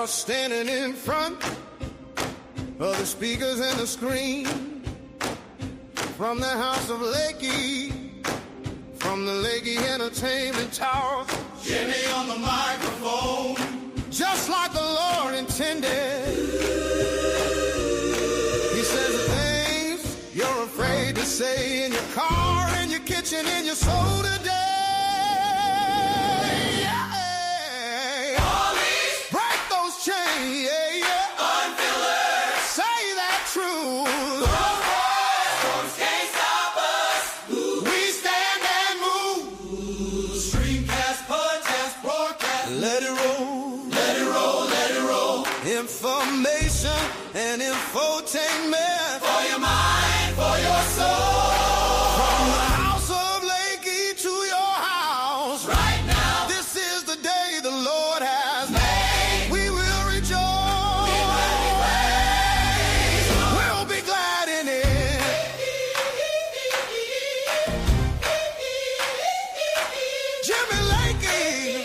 are standing in front of the speakers and the screen from the house of Lakey, from the Lakey Entertainment Tower. Jimmy on the microphone, just like the Lord intended. He says the things you're afraid to say in your car, in your kitchen, in your soul today. Information and infotainment for your mind, for your soul. From the house of Lakey to your house right now. This is the day the Lord has made. We will rejoice. We will be praised. We'll be glad in it. Jimmy Lakey.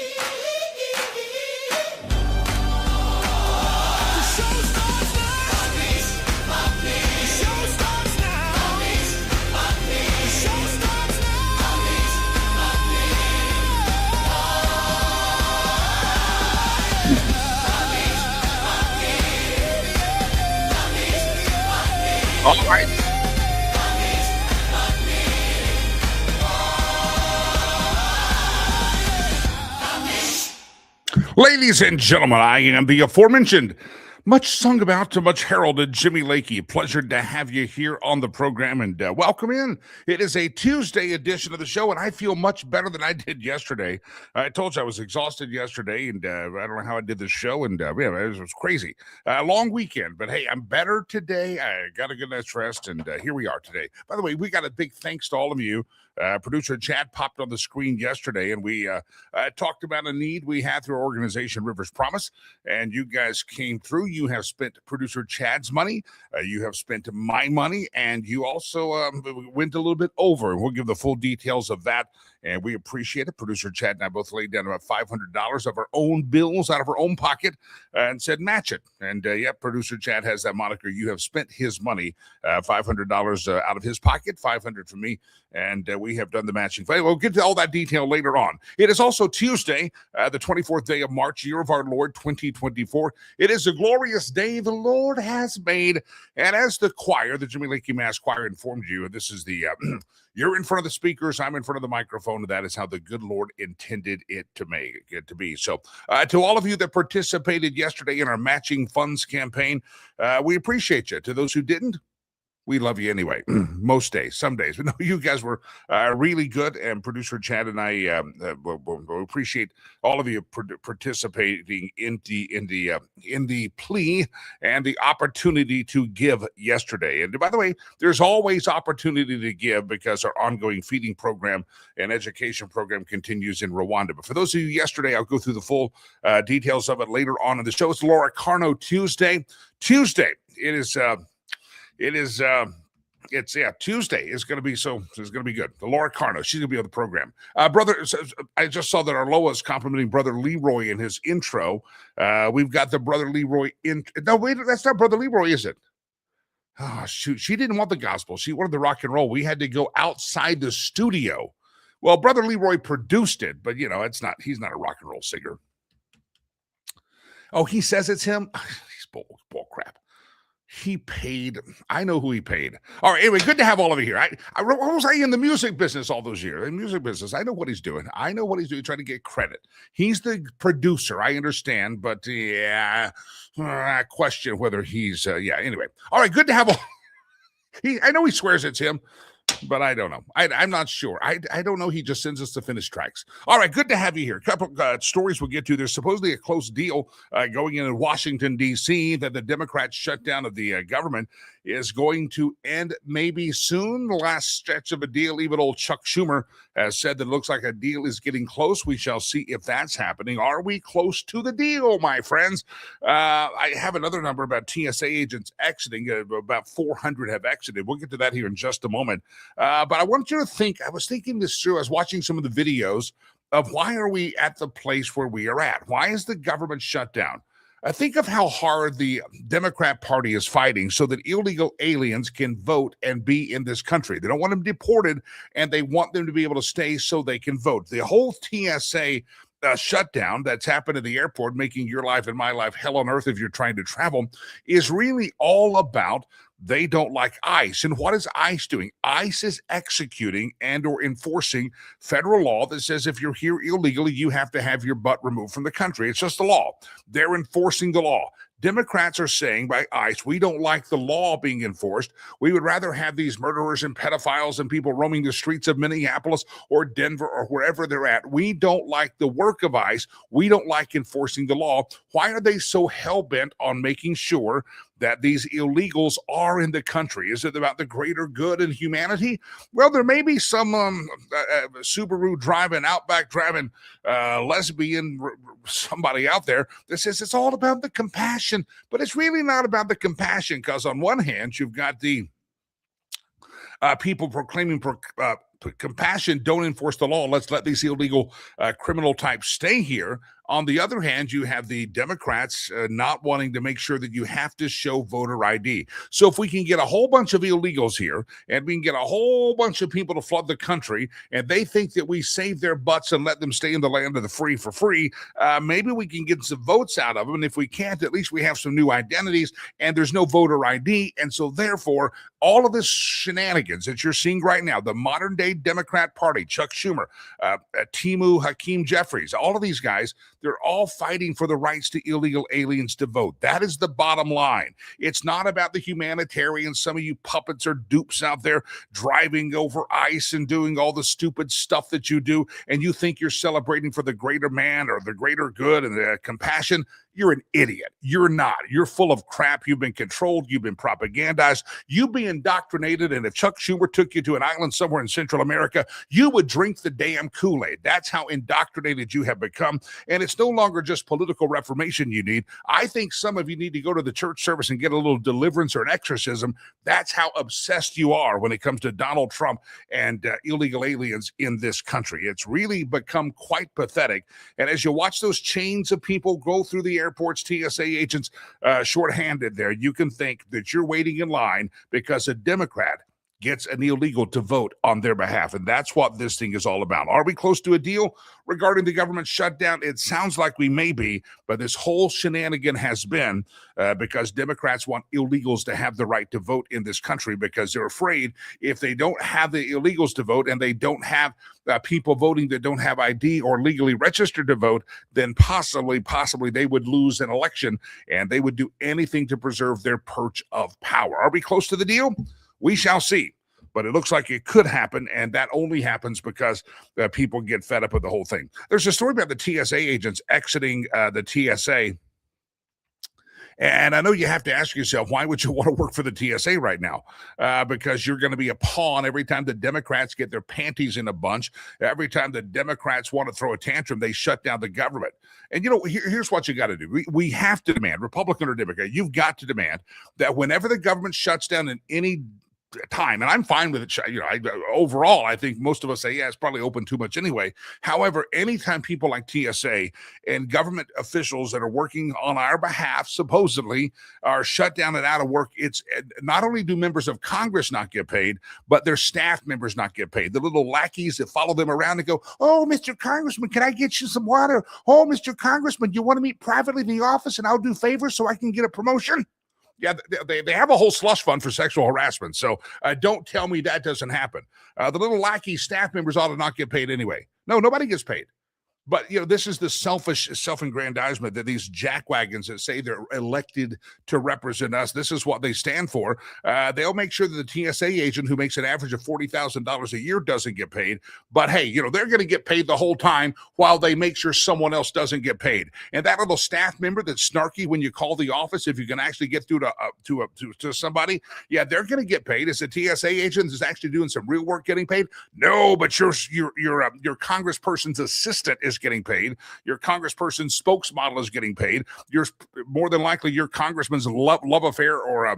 All right. Ladies and gentlemen, I am the aforementioned, much sung about, much heralded Jimmy Lakey. Pleasure to have you here on the program, and welcome in. It is a Tuesday edition of the show, and I feel much better than I did yesterday. I told you I was exhausted yesterday, and I don't know how I did this show, and yeah, it was crazy. Long weekend, but hey, I'm better today. I got a good night's rest, and here we are today. By the way, we got a big thanks to all of you. Producer Chad popped on the screen yesterday, and we talked about a need we had through our organization, Rivers Promise, and you guys came through. You have spent producer Chad's money, you have spent my money, and you also went a little bit over. We'll give the full details of that, and we appreciate it. Producer Chad and I both laid down about $500 of our own bills out of our own pocket and said, match it. And yeah, producer Chad has that moniker. You have spent his money, $500 out of his pocket, $500 from me, and we have done the matching. We'll get to all that detail later on. It is also Tuesday, the 24th day of March, year of our Lord 2024. It is a glorious day the Lord has made. And as the choir, the Jimmy Lakey Mass Choir, informed you, this is the you're in front of the speakers, I'm in front of the microphone. That is how the good Lord intended it to be. So to all of you that participated yesterday in our matching funds campaign, we appreciate you. To those who didn't, we love you anyway. Most days, some days. But no, you guys were really good, and producer Chad and I we appreciate all of you participating in the plea and the opportunity to give yesterday. And by the way, there's always opportunity to give because our ongoing feeding program and education program continues in Rwanda. But for those of you yesterday, I'll go through the full details of it later on in the show. It's Laura Carno Tuesday. Tuesday is going to be it's going to be good. The Laura Carno, she's going to be on the program. Brother, I just saw that Arloa is complimenting Brother Leroy in his intro. We've got the Brother Leroy no, wait, that's not Brother Leroy, is it? Oh, shoot. She didn't want the gospel. She wanted the rock and roll. We had to go outside the studio. Well, Brother Leroy produced it, but he's not a rock and roll singer. Oh, he says it's him? He's bull crap. He paid. I know who he paid. All right. Anyway, good to have all of you here. I was in the music business all those years. In music business, I know what he's doing. Trying to get credit. He's the producer. I understand, but yeah, I question whether he's. Anyway, all right. Good to have all. I know he swears it's him, but I don't know. I'm not sure. I don't know. He just sends us the finished tracks. All right, good to have you here. A couple stories we'll get to. There's supposedly a close deal going in Washington, D.C., that the Democrats' shutdown of the government is going to end maybe soon. The last stretch of a deal, even old Chuck Schumer has said that it looks like a deal is getting close. We shall see if that's happening. Are we close to the deal, my friends? I have another number about TSA agents exiting. About 400 have exited. We'll get to that here in just a moment. But I want you to think, I was thinking this through. I was watching some of the videos of why are we at the place where we are at? Why is the government shut down? Think of how hard the Democrat Party is fighting so that illegal aliens can vote and be in this country. They don't want them deported, and they want them to be able to stay so they can vote. The whole TSA shutdown that's happened at the airport, making your life and my life hell on earth if you're trying to travel, is really all about they don't like ICE. And what is ICE doing? ICE is executing and or enforcing federal law that says if you're here illegally, you have to have your butt removed from the country. It's just the law. They're enforcing the law. Democrats are saying by ICE, we don't like the law being enforced. We would rather have these murderers and pedophiles and people roaming the streets of Minneapolis or Denver or wherever they're at. We don't like the work of ICE. We don't like enforcing the law. Why are they so hell-bent on making sure that these illegals are in the country? Is it about the greater good and humanity? Well, there may be some Subaru driving, Outback driving, lesbian, somebody out there that says it's all about the compassion, but it's really not about the compassion, because on one hand, you've got the people proclaiming compassion, don't enforce the law, let's let these illegal criminal types stay here. On the other hand, you have the Democrats not wanting to make sure that you have to show voter ID. So if we can get a whole bunch of illegals here and we can get a whole bunch of people to flood the country and they think that we save their butts and let them stay in the land of the free for free, maybe we can get some votes out of them. And if we can't, at least we have some new identities and there's no voter ID. And so therefore, all of this shenanigans that you're seeing right now, the modern day Democrat Party, Chuck Schumer, Timu Hakeem Jeffries, all of these guys, they're all fighting for the rights to illegal aliens to vote. That is the bottom line. It's not about the humanitarians. Some of you puppets or dupes out there driving over ICE and doing all the stupid stuff that you do, and you think you're celebrating for the greater man or the greater good and the compassion. You're an idiot. You're not. You're full of crap. You've been controlled. You've been propagandized. You've been indoctrinated. And if Chuck Schumer took you to an island somewhere in Central America, you would drink the damn Kool-Aid. That's how indoctrinated you have become. And it's no longer just political reformation you need. I think some of you need to go to the church service and get a little deliverance or an exorcism. That's how obsessed you are when it comes to Donald Trump and illegal aliens in this country. It's really become quite pathetic. And as you watch those chains of people go through the airports, TSA agents shorthanded there, you can think that you're waiting in line because a Democrat gets an illegal to vote on their behalf. And that's what this thing is all about. Are we close to a deal regarding the government shutdown? It sounds like we may be, but this whole shenanigan has been because Democrats want illegals to have the right to vote in this country because they're afraid if they don't have the illegals to vote and they don't have people voting that don't have ID or legally registered to vote, then possibly they would lose an election and they would do anything to preserve their perch of power. Are we close to the deal? We shall see, but it looks like it could happen, and that only happens because people get fed up with the whole thing. There's a story about the TSA agents exiting the TSA, and I know you have to ask yourself, why would you want to work for the TSA right now? Because you're going to be a pawn every time the Democrats get their panties in a bunch. Every time the Democrats want to throw a tantrum, they shut down the government. And, here's what you got to do. We have to demand, Republican or Democrat, you've got to demand that whenever the government shuts down in any time, and I'm fine with it. Overall, I think most of us say, yeah, it's probably open too much anyway. However, anytime people like TSA and government officials that are working on our behalf supposedly are shut down and out of work, it's not only do members of Congress not get paid, but their staff members not get paid. The little lackeys that follow them around and go, oh, Mr. Congressman, can I get you some water? Oh, Mr. Congressman, you want to meet privately in the office and I'll do favors so I can get a promotion? Yeah, they have a whole slush fund for sexual harassment. So don't tell me that doesn't happen. The little lackey staff members ought to not get paid anyway. No, nobody gets paid. But, this is the selfish self-aggrandizement that these jackwagons that say they're elected to represent us, this is what they stand for. They'll make sure that the TSA agent who makes an average of $40,000 a year doesn't get paid. But, hey, they're going to get paid the whole time while they make sure someone else doesn't get paid. And that little staff member that's snarky when you call the office, if you can actually get through to somebody, yeah, they're going to get paid. Is the TSA agent is actually doing some real work getting paid? No, but your congressperson's assistant is getting paid. Your congressperson's spokesmodel is getting paid. More than likely your congressman's love affair or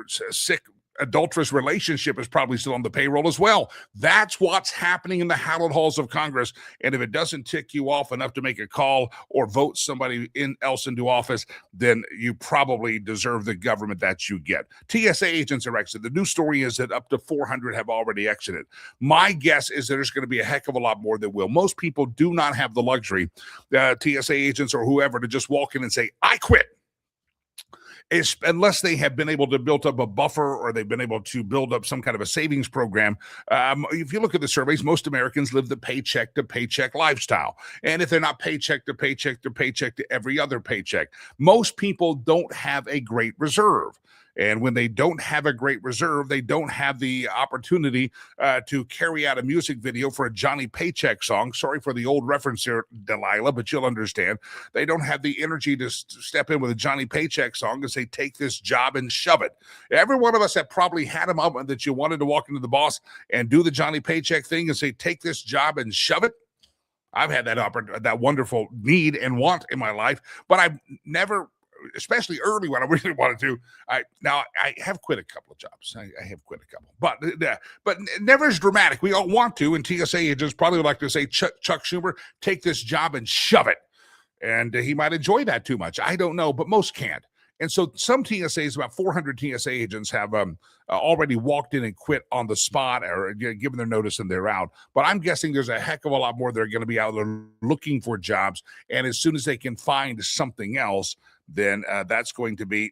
sick adulterous relationship is probably still on the payroll as well. That's what's happening in the hallowed halls of Congress. And if it doesn't tick you off enough to make a call or vote somebody else into office, then you probably deserve the government that you get. TSA agents are exited. The new story is that up to 400 have already exited. My guess is there's going to be a heck of a lot more that will. Most people do not have the luxury, TSA agents or whoever, to just walk in and say, I quit. Unless they have been able to build up a buffer or they've been able to build up some kind of a savings program. If you look at the surveys, most Americans live the paycheck to paycheck lifestyle. And if they're not paycheck to paycheck to paycheck to every other paycheck, most people don't have a great reserve. And when they don't have a great reserve, they don't have the opportunity to carry out a music video for a Johnny Paycheck song. Sorry for the old reference here, Delilah, but you'll understand. They don't have the energy to step in with a Johnny Paycheck song and say, take this job and shove it. Every one of us have probably had a moment that you wanted to walk into the boss and do the Johnny Paycheck thing and say, take this job and shove it. I've had that wonderful need and want in my life, but I've never, especially early when I really wanted to. I have quit a couple of jobs. I have quit a couple, but never as dramatic. We all want to, and TSA agents probably would like to say, Chuck Schumer, take this job and shove it. And he might enjoy that too much. I don't know, but most can't. And so some TSAs, about 400 TSA agents have already walked in and quit on the spot or given their notice and they're out. But I'm guessing there's a heck of a lot more that are going to be out there looking for jobs. And as soon as they can find something else, then that's going to be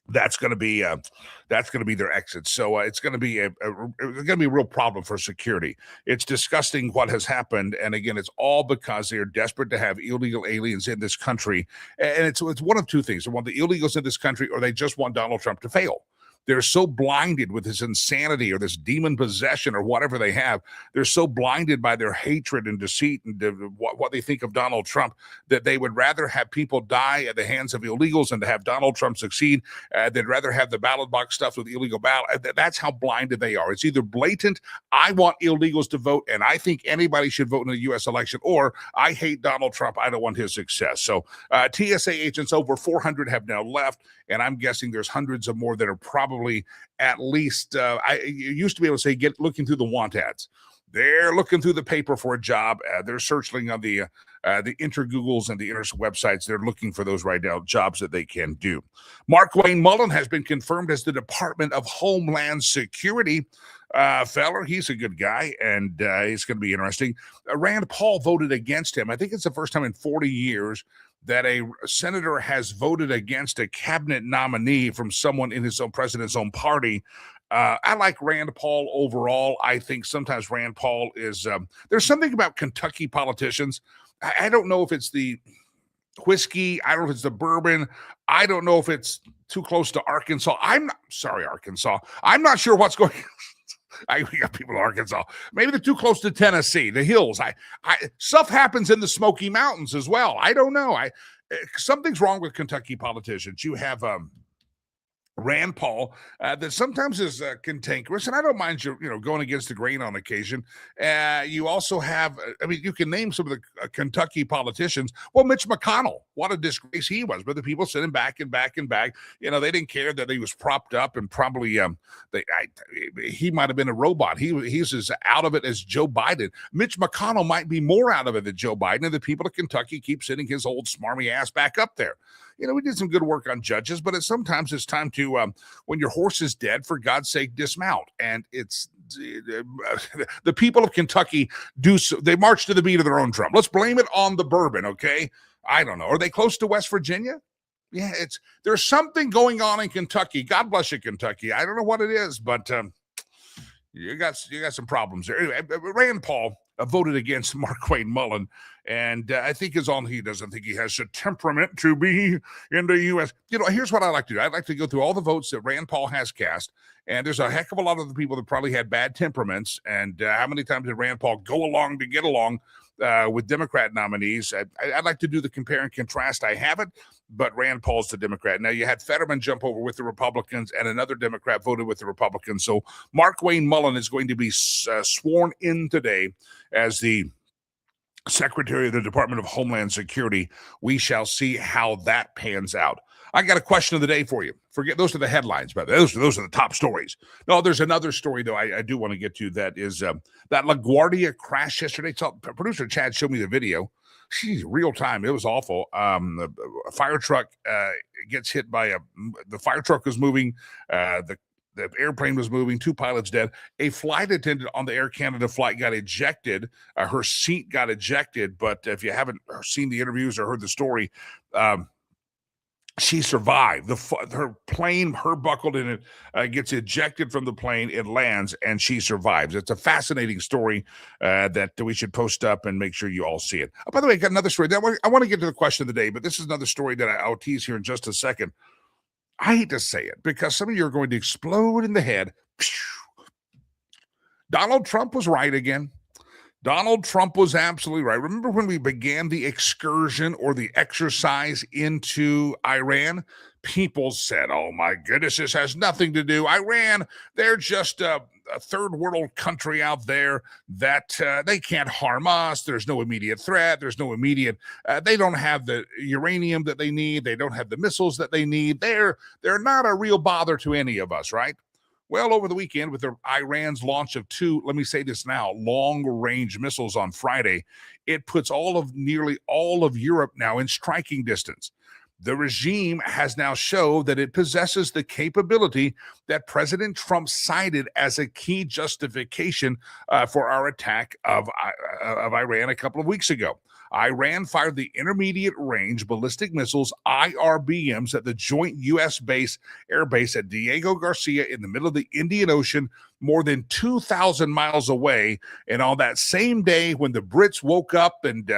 their exit. So it's going to be a real problem for security. It's disgusting what has happened, and again, it's all because they are desperate to have illegal aliens in this country. And it's one of two things: they want the illegals in this country, or they just want Donald Trump to fail. They're so blinded with this insanity or this demon possession or whatever they have. They're so blinded by their hatred and deceit and what they think of Donald Trump that they would rather have people die at the hands of illegals than to have Donald Trump succeed. They'd rather have the ballot box stuffed with illegal ballot. That's how blinded they are. It's either blatant, I want illegals to vote and I think anybody should vote in the U.S. election, or I hate Donald Trump. I don't want his success. So TSA agents, over 400 have now left, and I'm guessing there's hundreds of more that are probably at least, I used to be able to say, looking through the want ads. They're looking through the paper for a job. They're searching on the inter-Googles and the inter websites. They're looking for those right now, jobs that they can do. Markwayne Mullin has been confirmed as the Department of Homeland Security feller. He's a good guy, and it's going to be interesting. Rand Paul voted against him. I think it's the first time in 40 years that a senator has voted against a cabinet nominee from someone in his own president's own party. I like Rand Paul overall. I think sometimes Rand Paul is, there's something about Kentucky politicians. I don't know if it's the whiskey. I don't know if it's the bourbon. I don't know if it's too close to Arkansas. Arkansas. I'm not sure what's going on. We got people in Arkansas. Maybe they're too close to Tennessee, the hills. Stuff happens in the Smoky Mountains as well. I don't know. Something's wrong with Kentucky politicians. You have Rand Paul that sometimes is cantankerous, and I don't mind you going against the grain on occasion. You also have, you can name some of the Kentucky politicians. Well, Mitch McConnell, what a disgrace he was, but the people sent him back and back and back. They didn't care that he was propped up, and probably he might have been a robot. He's as out of it as Joe Biden. Mitch McConnell might be more out of it than Joe Biden, and the people of Kentucky keep sending his old smarmy ass back up there. We did some good work on judges, but sometimes it's time to, when your horse is dead, for God's sake, dismount. And it's the people of Kentucky they march to the beat of their own drum. Let's blame it on the bourbon, okay? I don't know. Are they close to West Virginia? Yeah, there's something going on in Kentucky. God bless you, Kentucky. I don't know what it is, but you got some problems there. Anyway, Rand Paul voted against Markwayne Mullin, and I think is all he doesn't think he has the temperament to be in the U.S. Here's what I like to do. I'd like to go through all the votes that Rand Paul has cast, and there's a heck of a lot of the people that probably had bad temperaments, and how many times did Rand Paul go along to get along with Democrat nominees? I'd like to do the compare and contrast. I haven't, but Rand Paul's the Democrat. Now, you had Fetterman jump over with the Republicans, and another Democrat voted with the Republicans. So Markwayne Mullin is going to be sworn in today as the Secretary of the Department of Homeland Security. We shall see how that pans out. I got a question of the day for you. Forget those are the headlines, but those are the top stories. No, there's another story though I do want to get to. That is that LaGuardia crash yesterday. So producer Chad showed me the video. Geez, real time. It was awful. A fire truck gets hit by the fire truck was moving. The airplane was moving. 2 pilots dead. A flight attendant on the Air Canada flight got ejected. Her seat got ejected. But if you haven't seen the interviews or heard the story, she survived. Her plane, her buckled in it, gets ejected from the plane. It lands, and she survives. It's a fascinating story that we should post up and make sure you all see it. Oh, by the way, I got another story. I want to get to the question of the day, but this is another story that I'll tease here in just a second. I hate to say it because some of you are going to explode in the head. Donald Trump was right again. Donald Trump was absolutely right. Remember when we began the excursion or the exercise into Iran? People said, oh my goodness, this has nothing to do. Iran, they're just a third world country out there that they can't harm us. There's no immediate threat. There's no immediate, they don't have the uranium that they need. They don't have the missiles that they need. They're not a real bother to any of us, right? Well, over the weekend, with Iran's launch of 2, let me say this now, long-range missiles on Friday, it puts nearly all of Europe now in striking distance. The regime has now shown that it possesses the capability that President Trump cited as a key justification for our attack of Iran a couple of weeks ago. Iran fired the intermediate range ballistic missiles, IRBMs, at the joint U.S. air base at Diego Garcia in the middle of the Indian Ocean, more than 2,000 miles away. And on that same day, when the Brits woke up and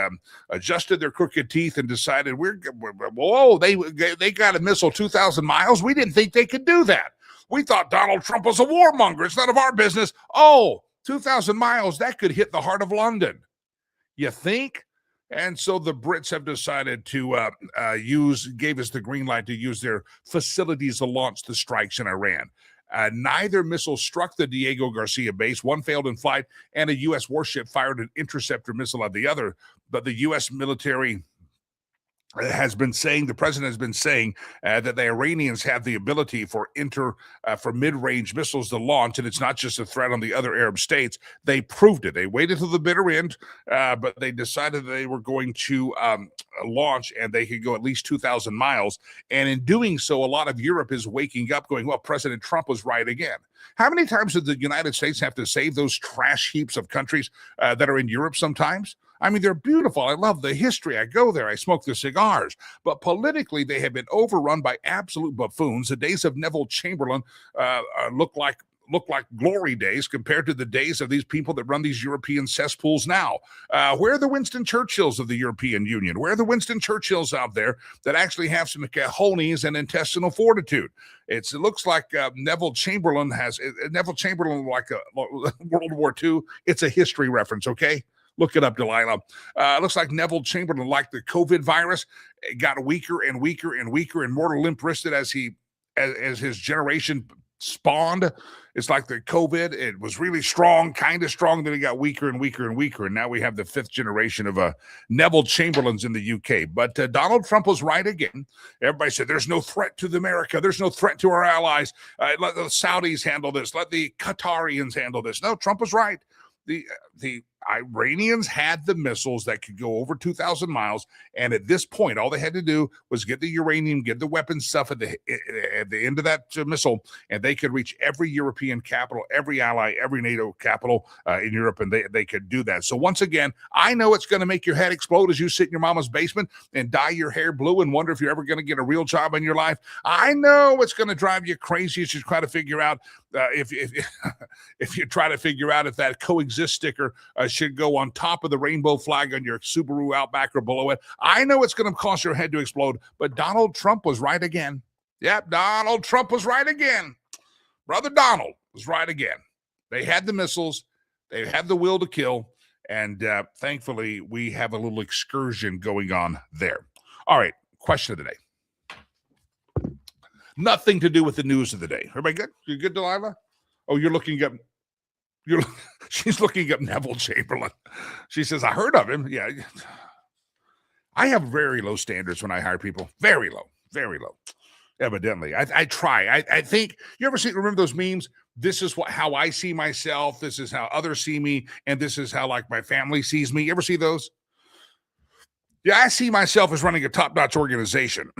adjusted their crooked teeth and decided, they got a missile 2,000 miles. We didn't think they could do that. We thought Donald Trump was a warmonger. It's none of our business. 2,000 miles, that could hit the heart of London. You think? And so the Brits have decided to gave us the green light to use their facilities to launch the strikes in Iran. Neither missile struck the Diego Garcia base. One failed in flight, and a U.S. warship fired an interceptor missile at the other. But the U.S. military has been saying, the president has been saying that the Iranians have the ability for mid-range missiles to launch, and it's not just a threat on the other Arab states. They proved it. They waited till the bitter end, but they decided they were going to launch, and they could go at least 2,000 miles. And in doing so, a lot of Europe is waking up going, well, President Trump was right again. How many times did the United States have to save those trash heaps of countries that are in Europe sometimes? I mean, they're beautiful. I love the history. I go there. I smoke their cigars. But politically, they have been overrun by absolute buffoons. The days of Neville Chamberlain look like glory days compared to the days of these people that run these European cesspools now. Where are the Winston Churchills of the European Union? Where are the Winston Churchills out there that actually have some cojones and intestinal fortitude? It looks like Neville Chamberlain like World War II. It's a history reference, okay? Look it up, Delilah. Looks like Neville Chamberlain, like the COVID virus, got weaker and weaker and weaker and more limp-wristed as his generation spawned. It's like the COVID. It was really strong, kind of strong, then it got weaker and weaker and weaker. And now we have the 5th generation of Neville Chamberlains in the UK. But Donald Trump was right again. Everybody said, there's no threat to America. There's no threat to our allies. Let the Saudis handle this. Let the Qatarians handle this. No, Trump was right. The Iranians had the missiles that could go over 2,000 miles, and at this point, all they had to do was get the uranium, get the weapons stuff at the end of that missile, and they could reach every European capital, every ally, every NATO capital in Europe, and they could do that. So once again, I know it's going to make your head explode as you sit in your mama's basement and dye your hair blue and wonder if you're ever going to get a real job in your life. I know it's going to drive you crazy as you try to figure out if you try to figure out if that coexist sticker should go on top of the rainbow flag on your Subaru Outback or below it. I know it's going to cause your head to explode, but Donald Trump was right again. Yep, Donald Trump was right again. Brother Donald was right again. They had the missiles. They had the will to kill. And thankfully, we have a little excursion going on there. All right, question of the day. Nothing to do with the news of the day. Everybody good? You good, Delilah? Oh, you're looking up. She's looking up Neville Chamberlain. She says, I heard of him. Yeah. I have very low standards when I hire people. Very low, very low. Evidently, I try. I think you ever remember those memes? This is how I see myself. This is how others see me, and this is how like my family sees me. You ever see those? Yeah, I see myself as running a top-notch organization.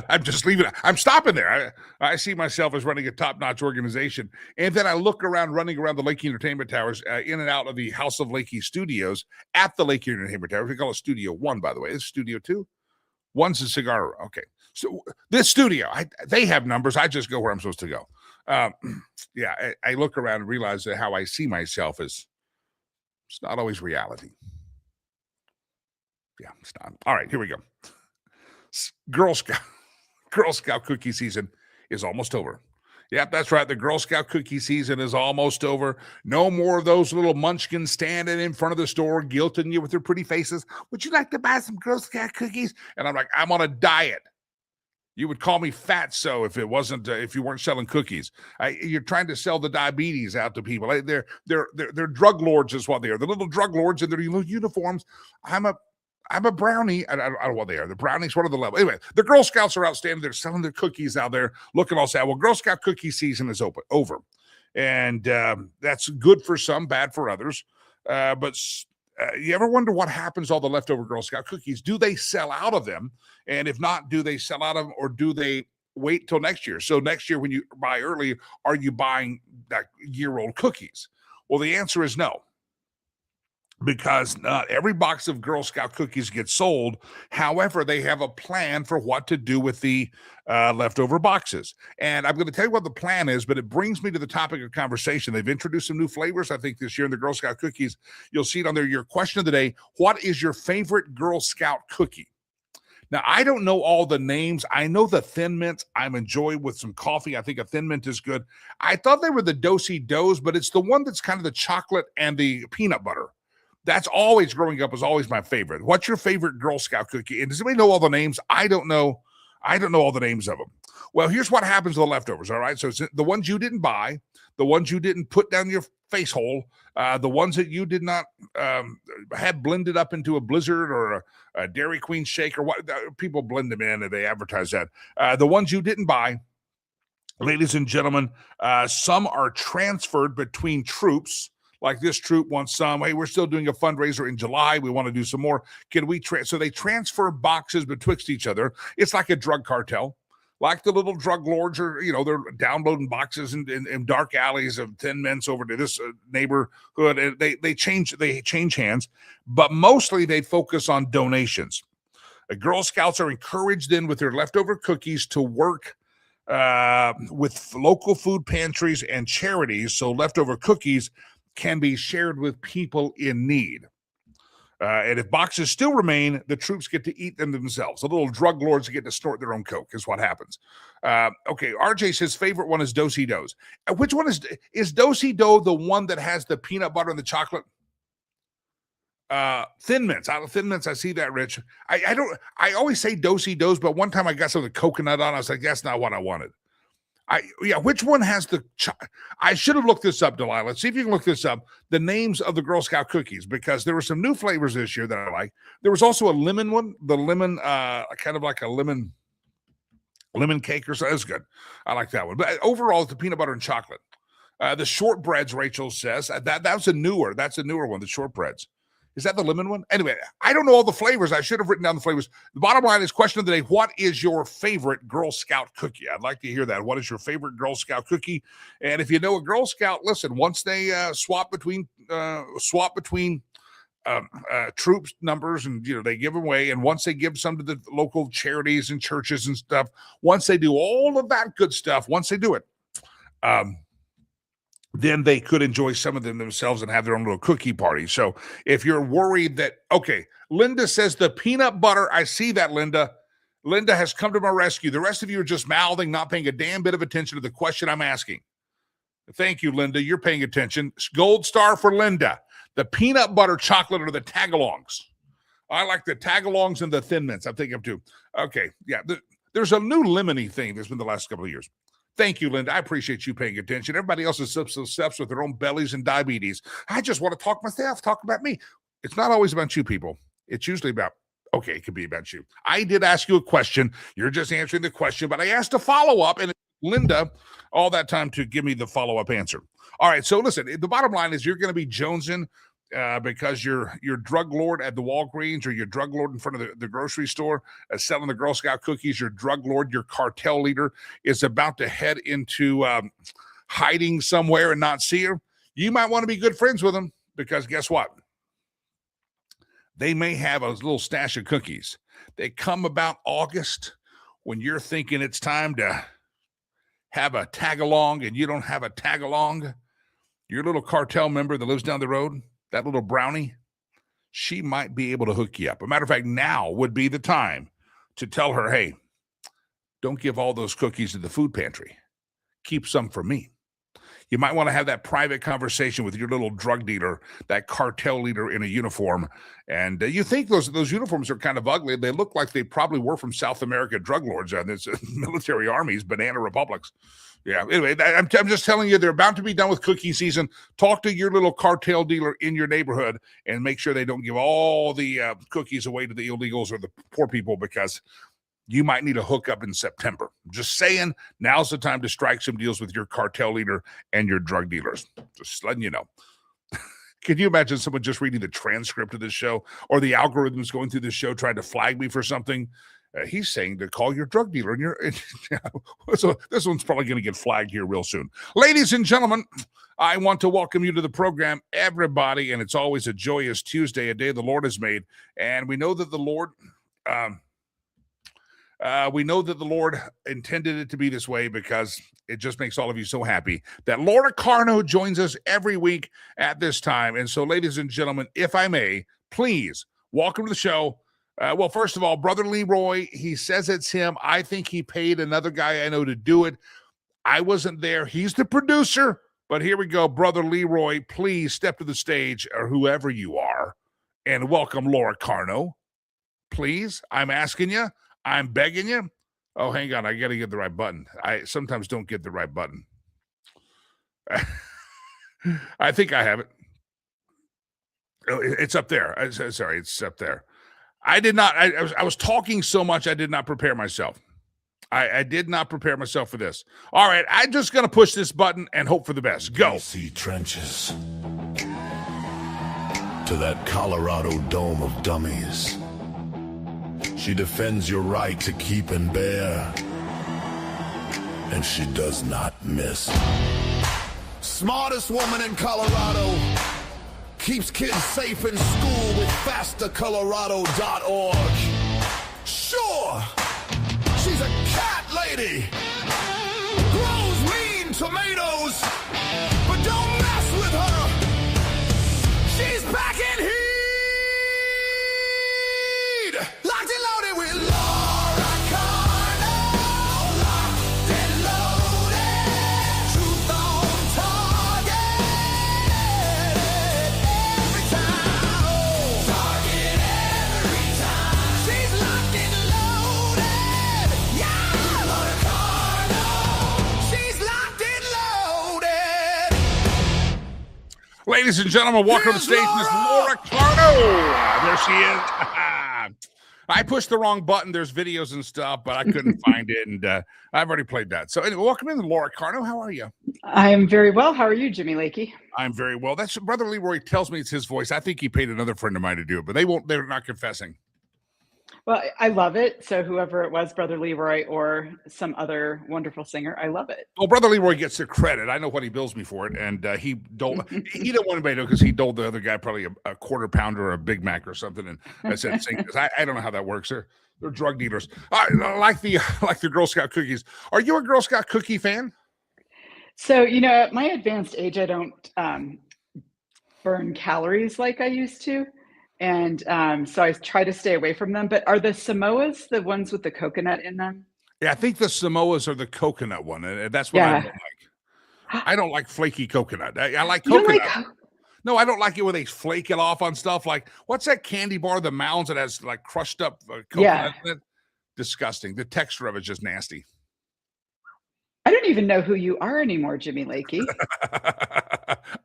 I'm just leaving it. I'm stopping there. I see myself as running a top-notch organization. And then I look around, running around the Lakey Entertainment Towers, in and out of the House of Lakey studios at the Lakey Entertainment Towers. We call it Studio 1, by the way. It's Studio 2. One's a cigar. Okay. So this studio, they have numbers. I just go where I'm supposed to go. I look around and realize that how I see myself is it's not always reality. Yeah, it's not. All right, here we go. Girl Scout cookie season is almost over. Yep, that's right. The Girl Scout cookie season is almost over. No more of those little munchkins standing in front of the store, guilting you with their pretty faces. Would you like to buy some Girl Scout cookies? And I'm like, I'm on a diet. You would call me fatso if it wasn't if you weren't selling cookies. You're trying to sell the diabetes out to people. They're drug lords is what they are. The little drug lords in their uniforms. I'm a brownie. I don't know what they are. The brownies, what are the level? Anyway, the Girl Scouts are outstanding. They're selling their cookies out there, looking all sad. Well, Girl Scout cookie season is over. And that's good for some, bad for others. But you ever wonder what happens to all the leftover Girl Scout cookies? Do they sell out of them? And if not, do they sell out of them or do they wait till next year? So next year when you buy early, are you buying that year-old cookies? Well, the answer is no. Because not every box of Girl Scout cookies gets sold. However, they have a plan for what to do with the leftover boxes. And I'm going to tell you what the plan is, but it brings me to the topic of conversation. They've introduced some new flavors, I think, this year in the Girl Scout cookies. You'll see it on there. Your question of the day, what is your favorite Girl Scout cookie? Now, I don't know all the names. I know the Thin Mints I'm enjoying with some coffee. I think a Thin Mint is good. I thought they were the Do-Si-Dos, but it's the one that's kind of the chocolate and the peanut butter. That's always growing up was always my favorite. What's your favorite Girl Scout cookie? And does anybody know all the names? I don't know all the names of them. Well, here's what happens to the leftovers. All right. So it's the ones you didn't buy, the ones you didn't put down your face hole, the ones that you did not have blended up into a Blizzard or a Dairy Queen shake or what people blend them in and they advertise that. The ones you didn't buy, ladies and gentlemen, some are transferred between troops. Like this troop wants some. Hey, we're still doing a fundraiser in July. We want to do some more. Can we so they transfer boxes betwixt each other. It's like a drug cartel. Like the little drug lords are, they're downloading boxes in dark alleys of Thin Mints over to this neighborhood. And they change hands, but mostly they focus on donations. Girl Scouts are encouraged then with their leftover cookies to work with local food pantries and charities. So leftover cookies can be shared with people in need. And if boxes still remain, the troops get to eat them themselves. The little drug lords get to snort their own Coke is what happens. Okay, RJ says favorite one is Do-Si-Dos. Which one is Do-Si-Do the one that has the peanut butter and the chocolate? Thin Mints. Out of Thin Mints, I see that, Rich. I always say Do-Si-Dos, but one time I got some of the coconut on. I was like, that's not what I wanted. Which one has I should have looked this up, Delilah. Let's see if you can look this up. The names of the Girl Scout cookies, because there were some new flavors this year that I like. There was also a lemon one, the lemon, kind of like a lemon cake or so. That's good. I like that one. But overall, it's the peanut butter and chocolate. The shortbreads, Rachel says, that's a newer one, the shortbreads. Is that the lemon one? Anyway, I don't know all the flavors. I should have written down the flavors. The bottom line is question of the day, what is your favorite Girl Scout cookie? I'd like to hear that. What is your favorite Girl Scout cookie? And if you know a Girl Scout, listen, once they swap between troops numbers and, they give them away. And once they give some to the local charities and churches and stuff, once they do all of that good stuff, once they do it, then they could enjoy some of them themselves and have their own little cookie party. So if you're worried that, okay, Linda says the peanut butter, I see that, Linda. Linda has come to my rescue. The rest of you are just mouthing, not paying a damn bit of attention to the question I'm asking. Thank you, Linda. You're paying attention. Gold star for Linda. The peanut butter chocolate or the tagalongs. I like the tagalongs and the Thin Mints. I'm thinking of two. Okay, yeah. There's a new lemony thing that's been the last couple of years. Thank you, Linda. I appreciate you paying attention. Everybody else is obsessed with their own bellies and diabetes. I just want to talk myself, talk about me. It's not always about you people. It's usually about Okay, it could be about you. I did ask you a question. You're just answering the question, but I asked a follow-up, and Linda all that time to give me the follow-up answer. All right, so listen, the bottom line is you're going to be jonesing because you're drug lord at the Walgreens or your drug lord in front of the grocery store selling the Girl Scout cookies. Your drug lord, your cartel leader is about to head into hiding somewhere and not see her. You might want to be good friends with them because guess what? They may have a little stash of cookies. They come about August when you're thinking it's time to have a tag-along and you don't have a tag-along. Your little cartel member that lives down the road, that little brownie, she might be able to hook you up. As a matter of fact, now would be the time to tell her, hey, don't give all those cookies to the food pantry. Keep some for me. You might want to have that private conversation with your little drug dealer, that cartel leader in a uniform. And you think those uniforms are kind of ugly. They look like they probably were from South America drug lords and this military armies, banana republics. Yeah, anyway, I'm just telling you, they're about to be done with cookie season. Talk to your little cartel dealer in your neighborhood and make sure they don't give all the cookies away to the illegals or the poor people because you might need a hookup in September. Just saying, now's the time to strike some deals with your cartel leader and your drug dealers. Just letting you know. Can you imagine someone just reading the transcript of this show or the algorithms going through this show trying to flag me for something? He's saying to call your drug dealer. So this one's probably going to get flagged here real soon. Ladies and gentlemen, I want to welcome you to the program, everybody, and it's always a joyous Tuesday, a day the Lord has made. And we know that the Lord... we know that the Lord intended it to be this way because it just makes all of you so happy that Laura Carno joins us every week at this time. And so, ladies and gentlemen, if I may, please welcome to the show. Well, first of all, Brother Leroy, he says it's him. I think he paid another guy I know to do it. I wasn't there. He's the producer. But here we go. Brother Leroy, please step to the stage or whoever you are and welcome Laura Carno. Please, I'm asking you. I'm begging you. Oh, hang on. I got to get the right button. I sometimes don't get the right button. I think I have it. Oh, it's up there. Sorry, it's up there. I did not. I was talking so much. I did not prepare myself. I did not prepare myself for this. All right. I'm just going to push this button and hope for the best. Go. DC trenches to that Colorado dome of dummies. She defends your right to keep and bear, and she does not miss. Smartest woman in Colorado keeps kids safe in school with fastercolorado.org. Sure, she's a cat lady, grows mean tomatoes, but don't mess with her. She's back in here. Locked and loaded with Laura Carno. Locked and loaded. Truth on target. Every time. Target every time. She's locked and loaded. Yeah, Laura Carno. She's locked and loaded. Ladies and gentlemen, welcome to the stage, Miss Laura Carno. There she is. I pushed the wrong button. There's videos and stuff, but I couldn't find it, and I've already played that. So anyway, welcome in, Laura Carno. How are you? I am very well. How are you, Jimmy Lakey? I'm very well. That's Brother Leroy tells me it's his voice. I think he paid another friend of mine to do it, but they're not confessing. Well, I love it. So whoever it was, Brother Leroy or some other wonderful singer, I love it. Well, Brother Leroy gets the credit. I know what he bills me for it, and he didn't want anybody to know because he doled the other guy probably a quarter pounder or a Big Mac or something. And I said, "Sing," because I don't know how that works. They're drug dealers. Like the Girl Scout cookies. Are you a Girl Scout cookie fan? So at my advanced age, I don't burn calories like I used to. And so I try to stay away from them. But are the Samoas the ones with the coconut in them? Yeah, I think the Samoas are the coconut one. And that's what I don't like. I don't like flaky coconut. I like coconut. No, I don't like it when they flake it off on stuff. Like, what's that candy bar, the Mounds, that has like crushed up coconut in it? Disgusting. The texture of it's just nasty. I don't even know who you are anymore, Jimmy Lakey.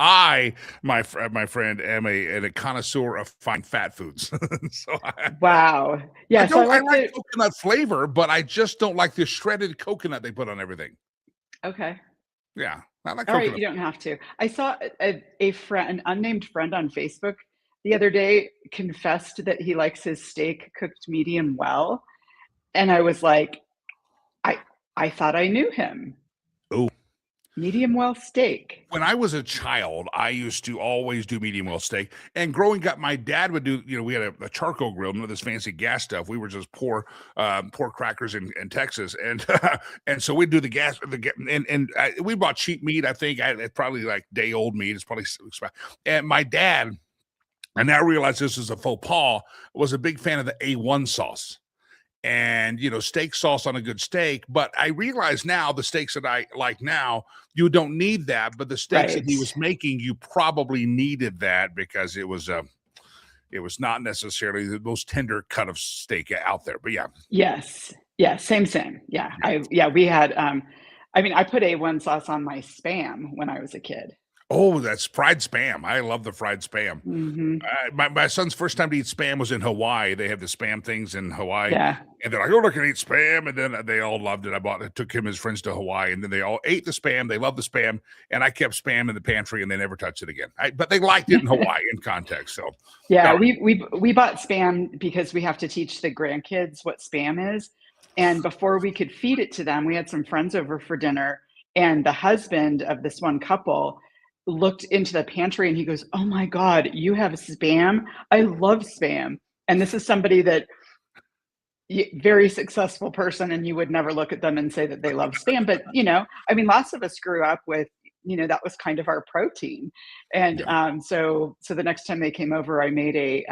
My friend, am a connoisseur of fine fat foods. So Wow. Yeah. So I like coconut flavor, but I just don't like the shredded coconut they put on everything. Okay. Yeah, I like All right. coconut. You don't have to. I saw a friend, an unnamed friend on Facebook the other day confessed that he likes his steak cooked medium well. And I was like, I I thought I knew him. Oh, Medium well steak. when I was a child, I used to always do medium well steak. And growing up, my dad would do, we had a charcoal grill, none of this fancy gas stuff. We were just poor crackers in Texas. And and so we'd do we bought cheap meat. I think it's probably like day old meat. It's probably, and my dad, I now realize this is a faux pas, was a big fan of the A1 sauce. And steak sauce on a good steak, but I realize now the steaks that I like now, you don't need that, but the steaks that he was making, you probably needed that because it was not necessarily the most tender cut of steak out there. But Yes. Same. Yeah. We had I put A1 sauce on my Spam when I was a kid. Oh, that's fried Spam. I love the fried Spam. Mm-hmm. My son's first time to eat Spam was in Hawaii. They have the Spam things in Hawaii. Yeah. And they're like, oh, look, I can eat Spam. And then they all loved it. I took him and his friends to Hawaii, and then they all ate the Spam. They loved the Spam. And I kept Spam in the pantry, and they never touched it again. But they liked it in Hawaii in context. So yeah, we bought Spam because we have to teach the grandkids what Spam is. And before we could feed it to them, we had some friends over for dinner, and the husband of this one couple looked into the pantry and he goes, oh my God, you have Spam? I love Spam. And this is somebody that very successful person, and you would never look at them and say that they love Spam. But, lots of us grew up with, that was kind of our protein. And so the next time they came over, I made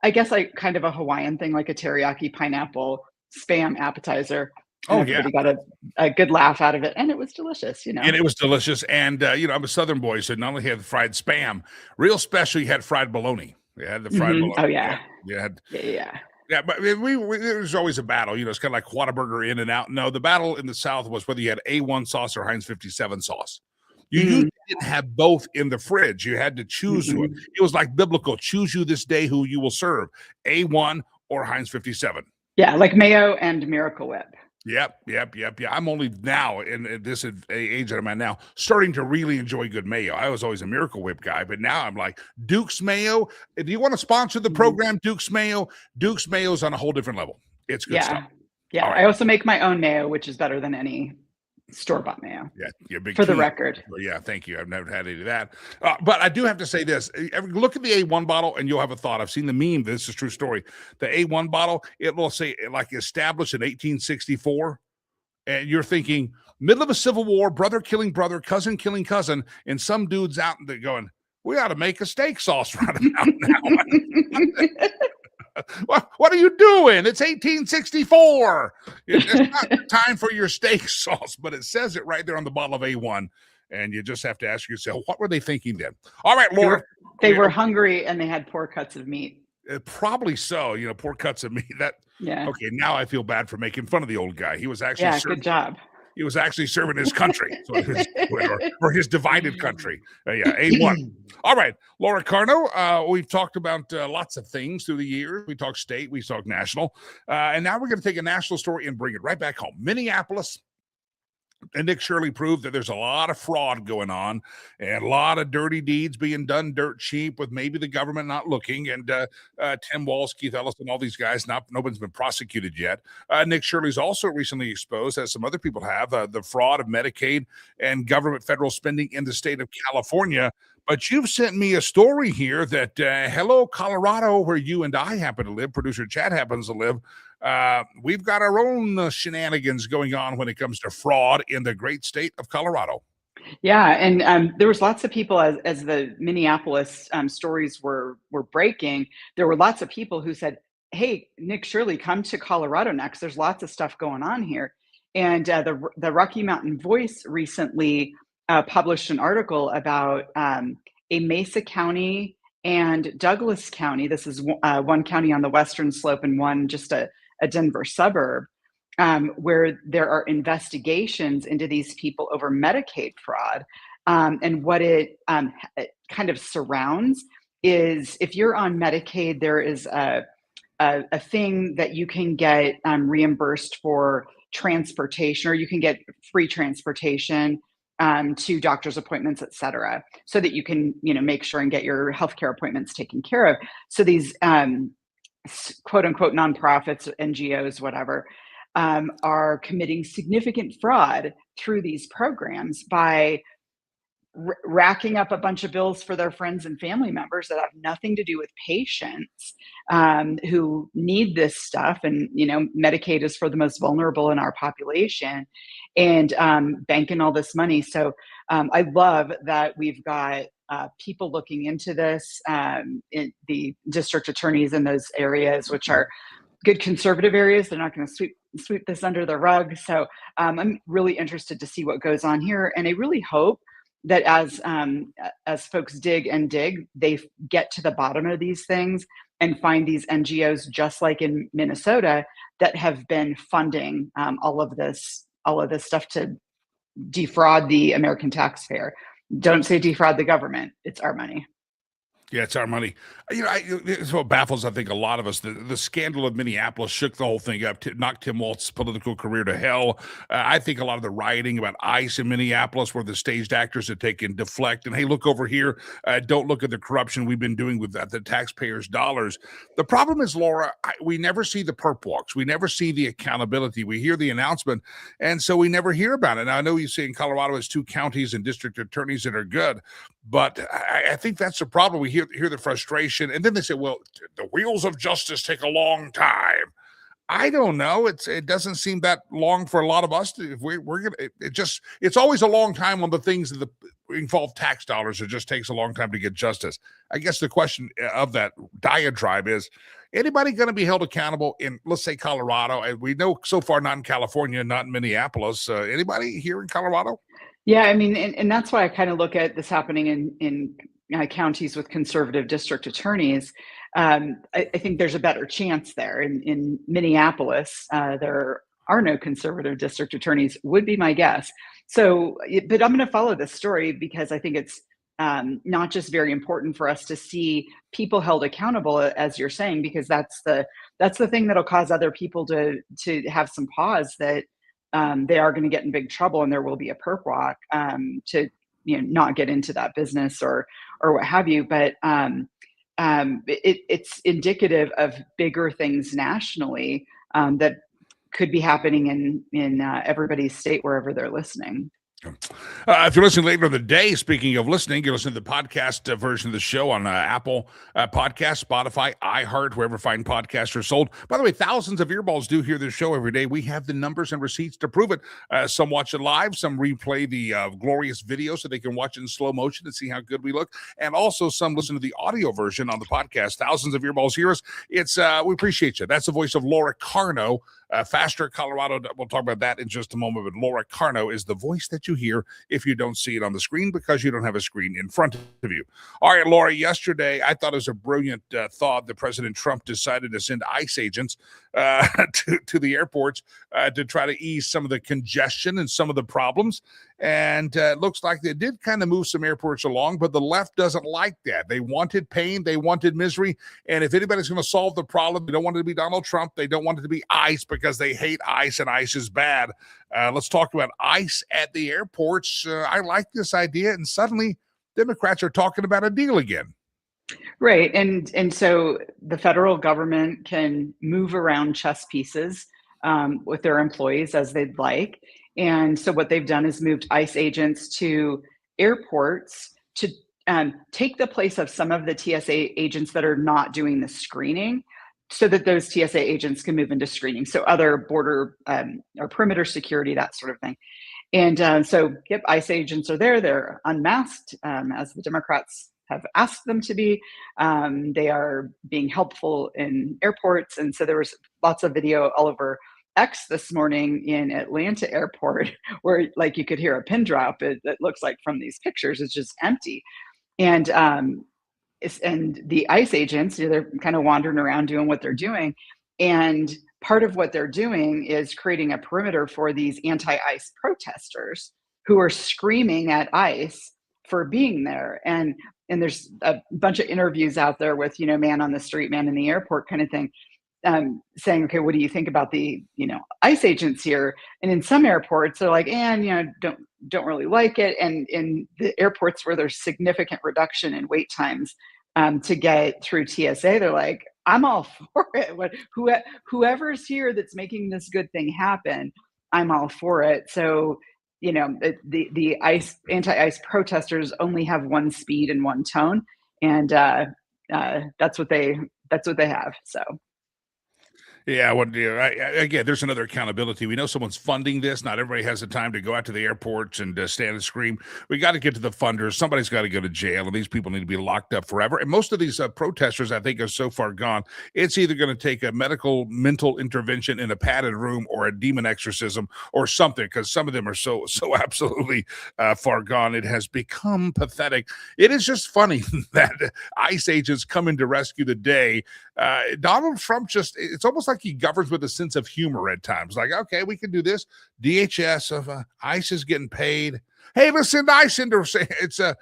I guess like kind of a Hawaiian thing, like a teriyaki pineapple Spam appetizer. Everybody got a good laugh out of it, and it was delicious, And it was delicious. And, I'm a Southern boy, so not only had fried Spam, real special, you had fried bologna. You had the fried bologna. Oh, yeah. Yeah, but there was always a battle. It's kind of like Whataburger In and Out. No, the battle in the South was whether you had A1 sauce or Heinz 57 sauce. You usually didn't have both in the fridge. You had to choose one. It was like biblical. Choose you this day who you will serve, A1 or Heinz 57. Yeah, like mayo and Miracle Whip. Yep. I'm only now in this age that I'm at now starting to really enjoy good mayo. I was always a Miracle Whip guy, but now I'm like Duke's Mayo. Do you want to sponsor the program, Duke's Mayo? Duke's Mayo's on a whole different level. It's good stuff. Yeah, right. I also make my own mayo, which is better than any store-bought mayo. Yeah, you're big for the record. Well, yeah, thank you. I've never had any of that. But I do have to say this. Look at the A1 bottle and you'll have a thought. I've seen the meme. This is a true story. The A1 bottle, it will say like established in 1864. And you're thinking middle of a civil war, brother killing brother, cousin killing cousin. And some dude's out there going, we ought to make a steak sauce right about now. What are you doing? It's 1864. It's not time for your steak sauce, but it says it right there on the bottle of A1. And you just have to ask yourself, what were they thinking then? All right, Laura. They were hungry and they had poor cuts of meat. Probably so. Poor cuts of meat. Okay, now I feel bad for making fun of the old guy. He was actually good job. He was actually serving his country, or his divided country. A1. All right, Laura Carno, we've talked about lots of things through the years. We talked state, we talked national, and now we're going to take a national story and bring it right back home. Minneapolis. And Nick Shirley proved that there's a lot of fraud going on and a lot of dirty deeds being done dirt cheap with maybe the government not looking. And Tim Walz, Keith Ellis, and all these guys, nobody's been prosecuted yet. Nick Shirley's also recently exposed, as some other people have, the fraud of Medicaid and government federal spending in the state of California. But you've sent me a story here that, hello, Colorado, where you and I happen to live, producer Chad happens to live. We've got our own shenanigans going on when it comes to fraud in the great state of Colorado. Yeah, and there was lots of people as the Minneapolis stories were breaking. There were lots of people who said, "Hey, Nick Shirley, come to Colorado next. There's lots of stuff going on here." And the Rocky Mountain Voice recently published an article about a Mesa County and Douglas County. This is one county on the western slope and one just a Denver suburb, where there are investigations into these people over Medicaid fraud. And what it kind of surrounds is, if you're on Medicaid, there is a thing that you can get reimbursed for transportation, or you can get free transportation to doctor's appointments, et cetera, so that you can, make sure and get your healthcare appointments taken care of. So these quote unquote nonprofits, NGOs, whatever, are committing significant fraud through these programs by racking up a bunch of bills for their friends and family members that have nothing to do with patients who need this stuff. And, Medicaid is for the most vulnerable in our population, and banking all this money. So I love that we've got people looking into this, in the district attorneys in those areas, which are good conservative areas. They're not going to sweep this under the rug. So I'm really interested to see what goes on here. And I really hope that as folks dig and dig, they get to the bottom of these things and find these NGOs, just like in Minnesota, that have been funding all of this stuff to defraud the American taxpayer. Don't say defraud the government. It's our money. Yeah, it's our money. It's what baffles, I think, a lot of us. The scandal of Minneapolis shook the whole thing up, knocked Tim Walz's political career to hell. I think a lot of the rioting about ICE in Minneapolis, where the staged actors had taken deflect, and hey, look over here. Don't look at the corruption we've been doing with the taxpayers' dollars. The problem is, Laura, we never see the perp walks. We never see the accountability. We hear the announcement, and so we never hear about it. Now, I know you say in Colorado it's 2 counties and district attorneys that are good, but I think that's the problem. We hear the frustration, and then they say, well, the wheels of justice take a long time. I don't know. It doesn't seem that long for a lot of us. If we're gonna, it's always a long time on the things that involve tax dollars. It just takes a long time to get justice. I guess the question of that diatribe is, anybody going to be held accountable in, let's say, Colorado? And we know so far not in California, not in Minneapolis. Anybody here in Colorado? Yeah, I mean, and that's why I kind of look at this happening in counties with conservative district attorneys. I think there's a better chance there. In Minneapolis, there are no conservative district attorneys, would be my guess. So, but I'm going to follow this story because I think it's not just very important for us to see people held accountable, as you're saying, because that's the thing that'll cause other people to have some pause that they are going to get in big trouble, and there will be a perp walk to not get into that business or what have you. But it's indicative of bigger things nationally that could be happening in everybody's state wherever they're listening. If you're listening later in the day, speaking of listening, you're listening to the podcast version of the show on Apple Podcasts, Spotify, iHeart, wherever fine podcasts are sold. By the way, thousands of earballs do hear this show every day. We have the numbers and receipts to prove it. Some watch it live, some replay the glorious video so they can watch it in slow motion and see how good we look. And also some listen to the audio version on the podcast. Thousands of earballs hear us. We appreciate you. That's the voice of Laura Carno. Faster Colorado. We'll talk about that in just a moment. But Laura Carno is the voice that you hear if you don't see it on the screen because you don't have a screen in front of you. All right, Laura, yesterday I thought it was a brilliant thought that President Trump decided to send ICE agents to the airports to try to ease some of the congestion and some of the problems. And it looks like they did kind of move some airports along, but the left doesn't like that. They wanted pain. They wanted misery. And if anybody's going to solve the problem, they don't want it to be Donald Trump. They don't want it to be ICE because they hate ICE and ICE is bad. Let's talk about ICE at the airports. I like this idea. And suddenly Democrats are talking about a deal again. Right. And so the federal government can move around chess pieces with their employees as they'd like. And so what they've done is moved ICE agents to airports to take the place of some of the TSA agents that are not doing the screening, so that those TSA agents can move into screening. So other border or perimeter security, that sort of thing. And so, yep, ICE agents are there. They're unmasked, as the Democrats have asked them to be. They are being helpful in airports. And so there was lots of video all over X this morning in Atlanta airport where like you could hear a pin drop. It looks like from these pictures, it's just empty. And the ICE agents, they're kind of wandering around doing what they're doing. And part of what they're doing is creating a perimeter for these anti-ICE protesters who are screaming at ICE for being there. And there's a bunch of interviews out there with, man on the street, man in the airport kind of thing, saying, okay, what do you think about the, ICE agents here? And in some airports, they're like, don't really like it. And in the airports where there's significant reduction in wait times to get through TSA, they're like, I'm all for it. Whoever's here that's making this good thing happen, I'm all for it. So, the anti-ICE protesters only have one speed and one tone, and that's what they have. So. Yeah, again, there's another accountability. We know someone's funding this. Not everybody has the time to go out to the airports and stand and scream. We got to get to the funders. Somebody's got to go to jail, and these people need to be locked up forever. And most of these protesters, I think, are so far gone. It's either going to take a mental intervention in a padded room or a demon exorcism or something, because some of them are so absolutely far gone. It has become pathetic. It is just funny that ICE agents come in to rescue the day. Donald Trump it's almost like he governs with a sense of humor at times. Like, okay, we can do this. DHS of ICE is getting paid. Hey, listen, ICE the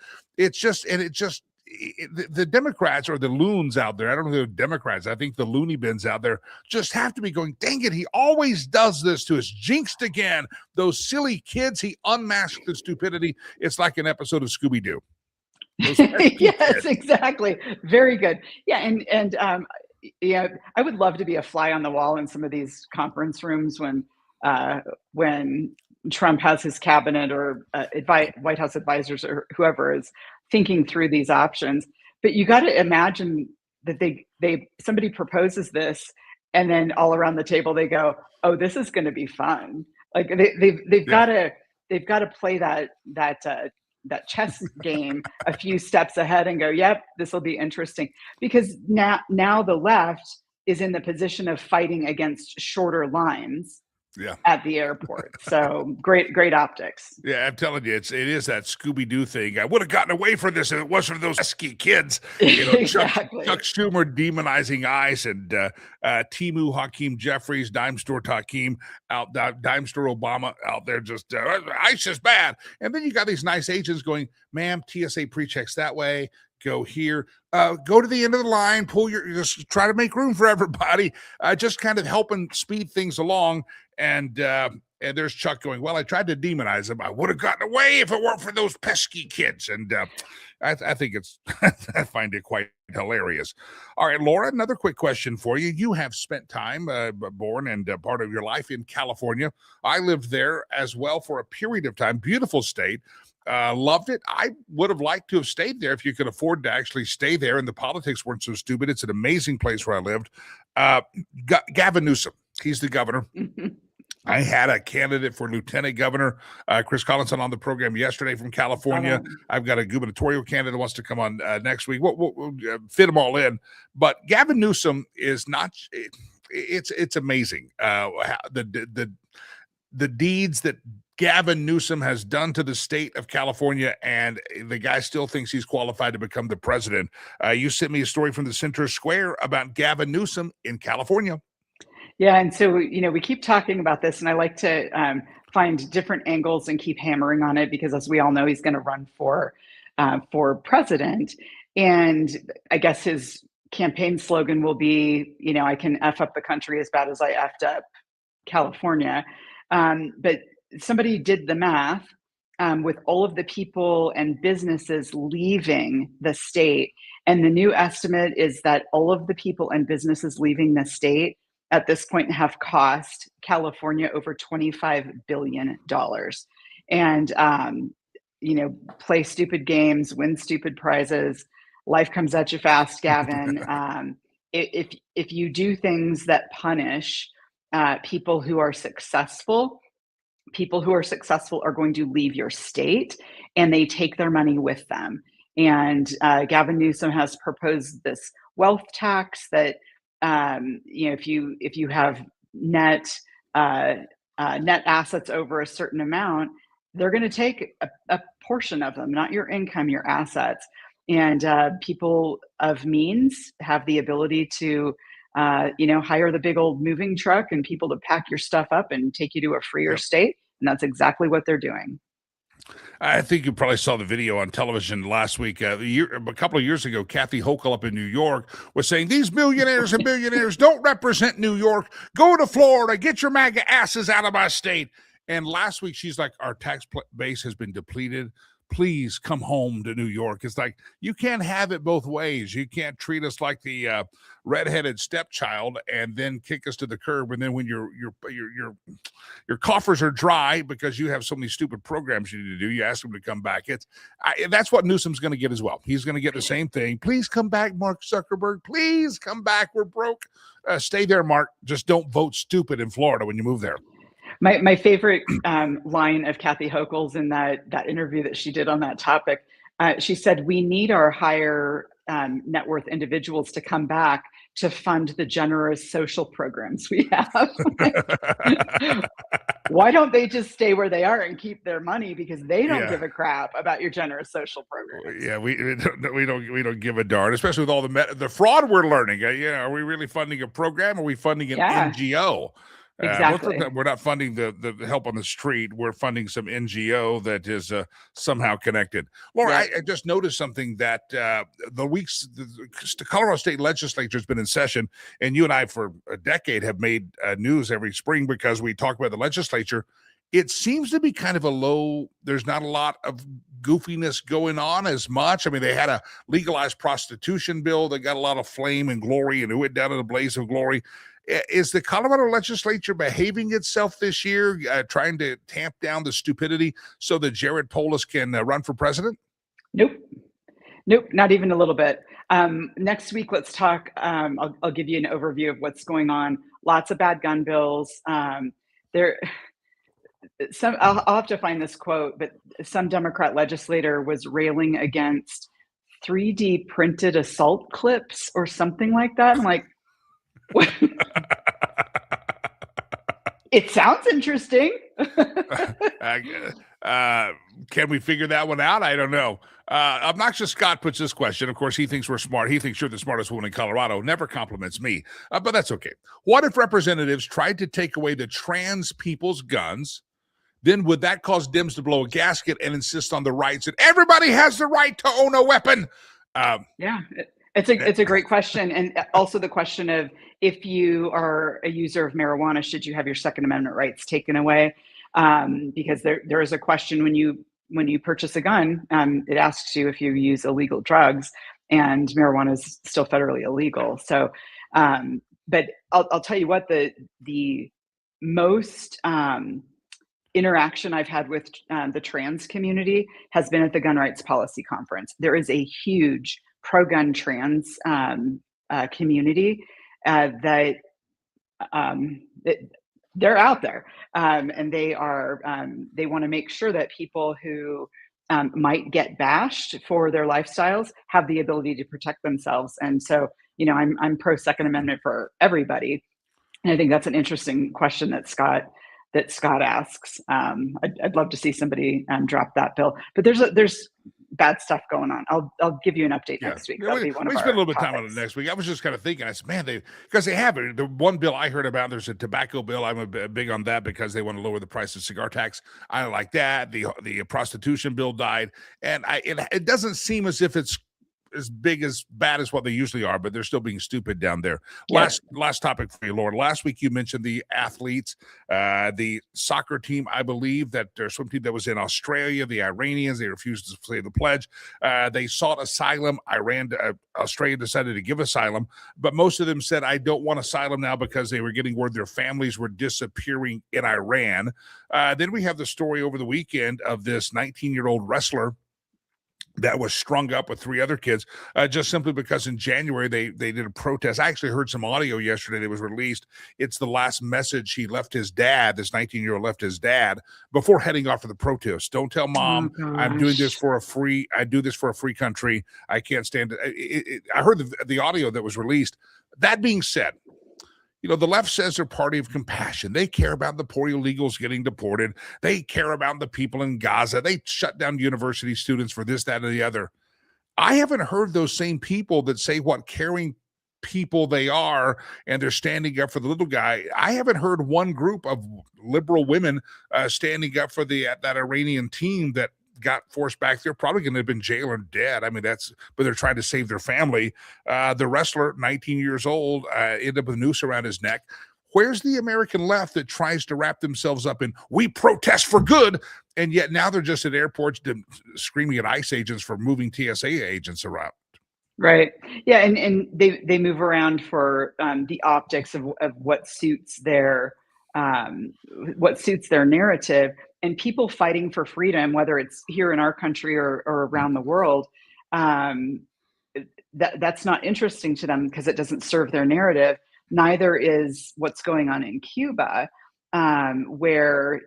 Democrats or the loons out there. I don't know if they're Democrats. I think the loony bins out there just have to be going, dang it, he always does this to us. Jinxed again. Those silly kids, he unmasked the stupidity. It's like an episode of Scooby-Doo. Yes, exactly. Very good. Yeah. And I would love to be a fly on the wall in some of these conference rooms when Trump has his cabinet or White House advisors or whoever is thinking through these options. But you got to imagine that somebody proposes this, and then all around the table they go, "Oh, this is going to be fun." Like they've got to play that chess game a few steps ahead and go, yep, this will be interesting, because now the left is in the position of fighting against shorter lines at the airport. So great optics. Yeah, I'm telling you, it is that Scooby-Doo thing. I would have gotten away from this if it wasn't for those pesky kids. Exactly. Chuck Schumer demonizing ICE, and Timu Hakeem Jeffries, Dime Store Hakeem, Dime Store Obama out there just, ICE is bad. And then you got these nice agents going, ma'am, TSA pre-checks that way. Go here, go to the end of the line, just try to make room for everybody, just kind of helping speed things along. And there's Chuck going, well, I tried to demonize him. I would have gotten away if it weren't for those pesky kids. And I think I find it quite hilarious. All right, Laura, another quick question for you. You have spent time, born and part of your life in California. I lived there as well for a period of time. Beautiful state. Loved it. I would have liked to have stayed there if you could afford to actually stay there and the politics weren't so stupid. It's an amazing place where I lived. Gavin Newsom, he's the governor. I had a candidate for lieutenant governor, Chris Collinson, on the program yesterday from California. I've got a gubernatorial candidate that wants to come on next week. We'll fit them all in. But Gavin Newsom is not. It's amazing the deeds that Gavin Newsom has done to the state of California, and the guy still thinks he's qualified to become the president. You sent me a story from the Center Square about Gavin Newsom in California. Yeah, and so we keep talking about this, and I like to find different angles and keep hammering on it, because as we all know, he's going to run for president, and I guess his campaign slogan will be, I can F up the country as bad as I effed up California. But somebody did the math with all of the people and businesses leaving the state. And the new estimate is that all of the people and businesses leaving the state at this point have cost California over $25 billion. And, play stupid games, win stupid prizes. Life comes at you fast, Gavin. If you do things that punish people who are successful are going to leave your state, and they take their money with them. And Gavin Newsom has proposed this wealth tax that, if you have net assets over a certain amount, they're going to take a portion of them, not your income, your assets. And people of means have the ability to hire the big old moving truck and people to pack your stuff up and take you to a freer state. And that's exactly what they're doing. I think you probably saw the video on television last week. A couple of years ago, Kathy Hochul up in New York was saying, these millionaires and billionaires don't represent New York. Go to Florida. Get your MAGA asses out of my state. And last week, she's like, our tax base has been depleted. Please come home to New York. It's like, you can't have it both ways. You can't treat us like the redheaded stepchild and then kick us to the curb. And then when your coffers are dry because you have so many stupid programs you need to do, you ask them to come back. That's what Newsom's going to get as well. He's going to get the same thing. Please come back, Mark Zuckerberg. Please come back. We're broke. Stay there, Mark. Just don't vote stupid in Florida when you move there. My favorite line of Kathy Hochul's in that interview that she did on that topic, she said, we need our higher net worth individuals to come back to fund the generous social programs we have. Why don't they just stay where they are and keep their money, because they don't give a crap about your generous social programs. Yeah, we don't give a darn, especially with all the fraud we're learning. Are we really funding a program? Or are we funding an NGO? Exactly. We're not funding the help on the street. We're funding some NGO that is somehow connected. Laura, I just noticed something that the Colorado State Legislature has been in session, and you and I for a decade have made news every spring because we talk about the legislature. It seems to be kind of there's not a lot of goofiness going on as much. I mean, they had a legalized prostitution bill that got a lot of flame and glory, and it went down in a blaze of glory. Is the Colorado legislature behaving itself this year, trying to tamp down the stupidity so that Jared Polis can run for president? Nope, not even a little bit. Next week, let's talk. I'll give you an overview of what's going on. Lots of bad gun bills. I'll have to find this quote, but some Democrat legislator was railing against 3D printed assault clips or something like that. I'm like, what? It sounds interesting. Can we figure that one out? I don't know. Obnoxious Scott puts this question. Of course, he thinks we're smart. He thinks you're the smartest woman in Colorado. Never compliments me, but that's okay. What if representatives tried to take away the trans people's guns? Then would that cause Dems to blow a gasket and insist on the rights that everybody has the right to own a weapon? It's a great question. And also the question of, if you are a user of marijuana, should you have your Second Amendment rights taken away? Because there is a question when you purchase a gun, it asks you if you use illegal drugs, and marijuana is still federally illegal. So, but I'll tell you what, the most interaction I've had with the trans community has been at the Gun Rights Policy Conference. There is a huge pro-gun trans community that they're out there, and they want to make sure that people who might get bashed for their lifestyles have the ability to protect themselves. And so, I'm pro Second Amendment for everybody, and I think that's an interesting question that Scott asks. I'd love to see somebody drop that bill, but there's bad stuff going on. I'll give you an update next week. That'll be one of our spend a little bit of time on topics. it next week. I was just kind of thinking, I said, man, because they have it. The one bill I heard about, there's a tobacco bill. I'm big on that because they want to lower the price of cigar tax. I like that. The prostitution bill died, and it doesn't seem as if it's as bad as what they usually are, but they're still being stupid down there. Yeah. Last topic for you, Lord. Last week you mentioned the athletes, the soccer team, I believe, that their swim team that was in Australia, the Iranians, they refused to say the pledge. They sought asylum. Australia decided to give asylum, but most of them said, I don't want asylum now, because they were getting word their families were disappearing in Iran. Then we have the story over the weekend of this 19-year-old wrestler that was strung up with 3 other kids, just simply because in January they did a protest. I actually heard some audio yesterday that was released. It's the last message he left his dad. This 19-year-old left his dad before heading off for the protest. Don't tell mom I'm doing this for a free. I do this for a free country. I can't stand it. I heard the audio that was released. That being said, the left says they're party of compassion. They care about the poor illegals getting deported. They care about the people in Gaza. They shut down university students for this, that, and the other. I haven't heard those same people that say what caring people they are, and they're standing up for the little guy. I haven't heard one group of liberal women standing up for that Iranian team that got forced back. They're probably going to have been jailed or dead. I mean, but they're trying to save their family. The wrestler, 19 years old, ended up with a noose around his neck. Where's the American left that tries to wrap themselves up in, we protest for good, and yet now they're just at airports screaming at ICE agents for moving TSA agents around? Right. Yeah. And they move around for the optics of what suits their narrative, and people fighting for freedom, whether it's here in our country or around the world. That's not interesting to them because it doesn't serve their narrative. Neither is what's going on in Cuba, where,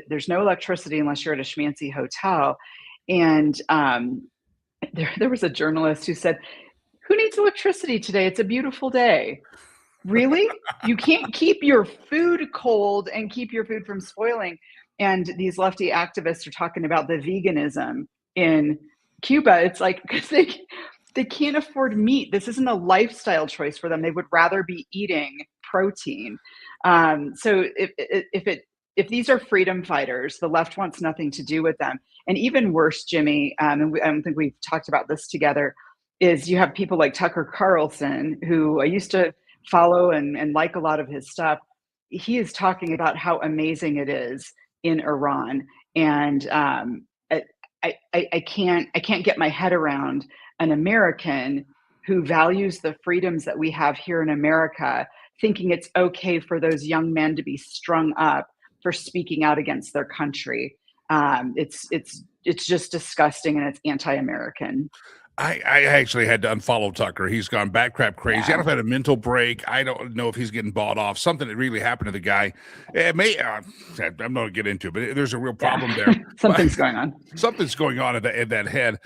there's no electricity unless you're at a schmancy hotel. And there was a journalist who said, "Who needs electricity today? It's a beautiful day." Really? You can't keep your food cold and keep your food from spoiling. And these lefty activists are talking about the veganism in Cuba. It's like, because they can't afford meat. This isn't a lifestyle choice for them. They would rather be eating protein. So if these are freedom fighters, the left wants nothing to do with them. And even worse, Jimmy, and I don't think we've talked about this together, is you have people like Tucker Carlson, who I used to follow and like a lot of his stuff. He is talking about how amazing it is in Iran. And I can't get my head around an American who values the freedoms that we have here in America, thinking it's okay for those young men to be strung up for speaking out against their country. It's just disgusting, and it's anti-American. I actually had to unfollow Tucker. He's gone bat crap crazy. I don't know if he had a mental break. I don't know if he's getting bought off. Something that really happened to the guy. It may, I'm not going to get into it, but there's a real problem there. Something's going on. Something's going on in that head.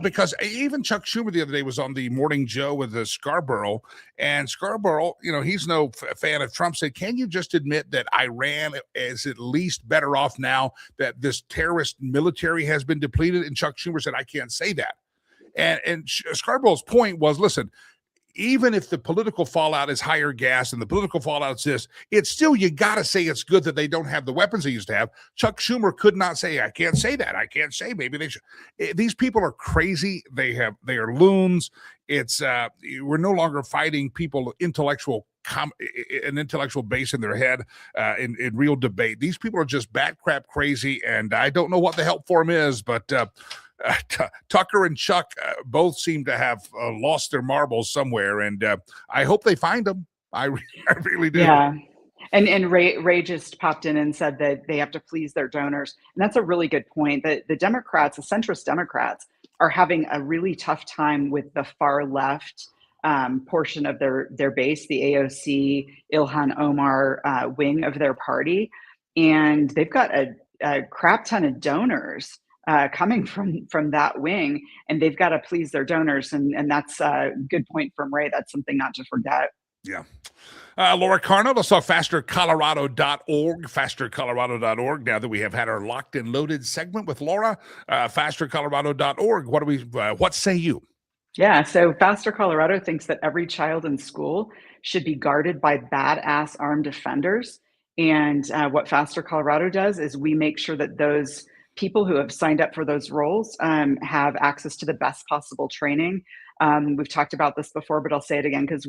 Because even Chuck Schumer the other day was on the Morning Joe with Scarborough. And Scarborough, he's no fan of Trump, said, can you just admit that Iran is at least better off now that this terrorist military has been depleted? And Chuck Schumer said, I can't say that. And Scarborough's point was, listen, even if the political fallout is higher gas and the political fallout is this, it's still, you got to say it's good that they don't have the weapons they used to have. Chuck Schumer could not say, I can't say that. I can't say maybe they should. These people are crazy. They are loons. It's we're no longer fighting people an intellectual base in their head in real debate. These people are just bat crap crazy, and I don't know what the help for them is, but Tucker and Chuck both seem to have lost their marbles somewhere, and I hope they find them. I really do. Yeah. And Ray just popped in and said that they have to please their donors. And that's a really good point. The Democrats, the centrist Democrats, are having a really tough time with the far left portion of their base, the AOC, Ilhan Omar wing of their party. And they've got a crap ton of donors coming from that wing, and they've got to please their donors. And that's a good point from Ray. That's something not to forget. Yeah. Laura Carno, let's talk fastercolorado.org, fastercolorado.org. Now that we have had our locked and loaded segment with Laura, fastercolorado.org. What say you? Yeah, so Faster Colorado thinks that every child in school should be guarded by badass armed defenders. And what Faster Colorado does is we make sure that those people who have signed up for those roles have access to the best possible training. We've talked about this before, but I'll say it again because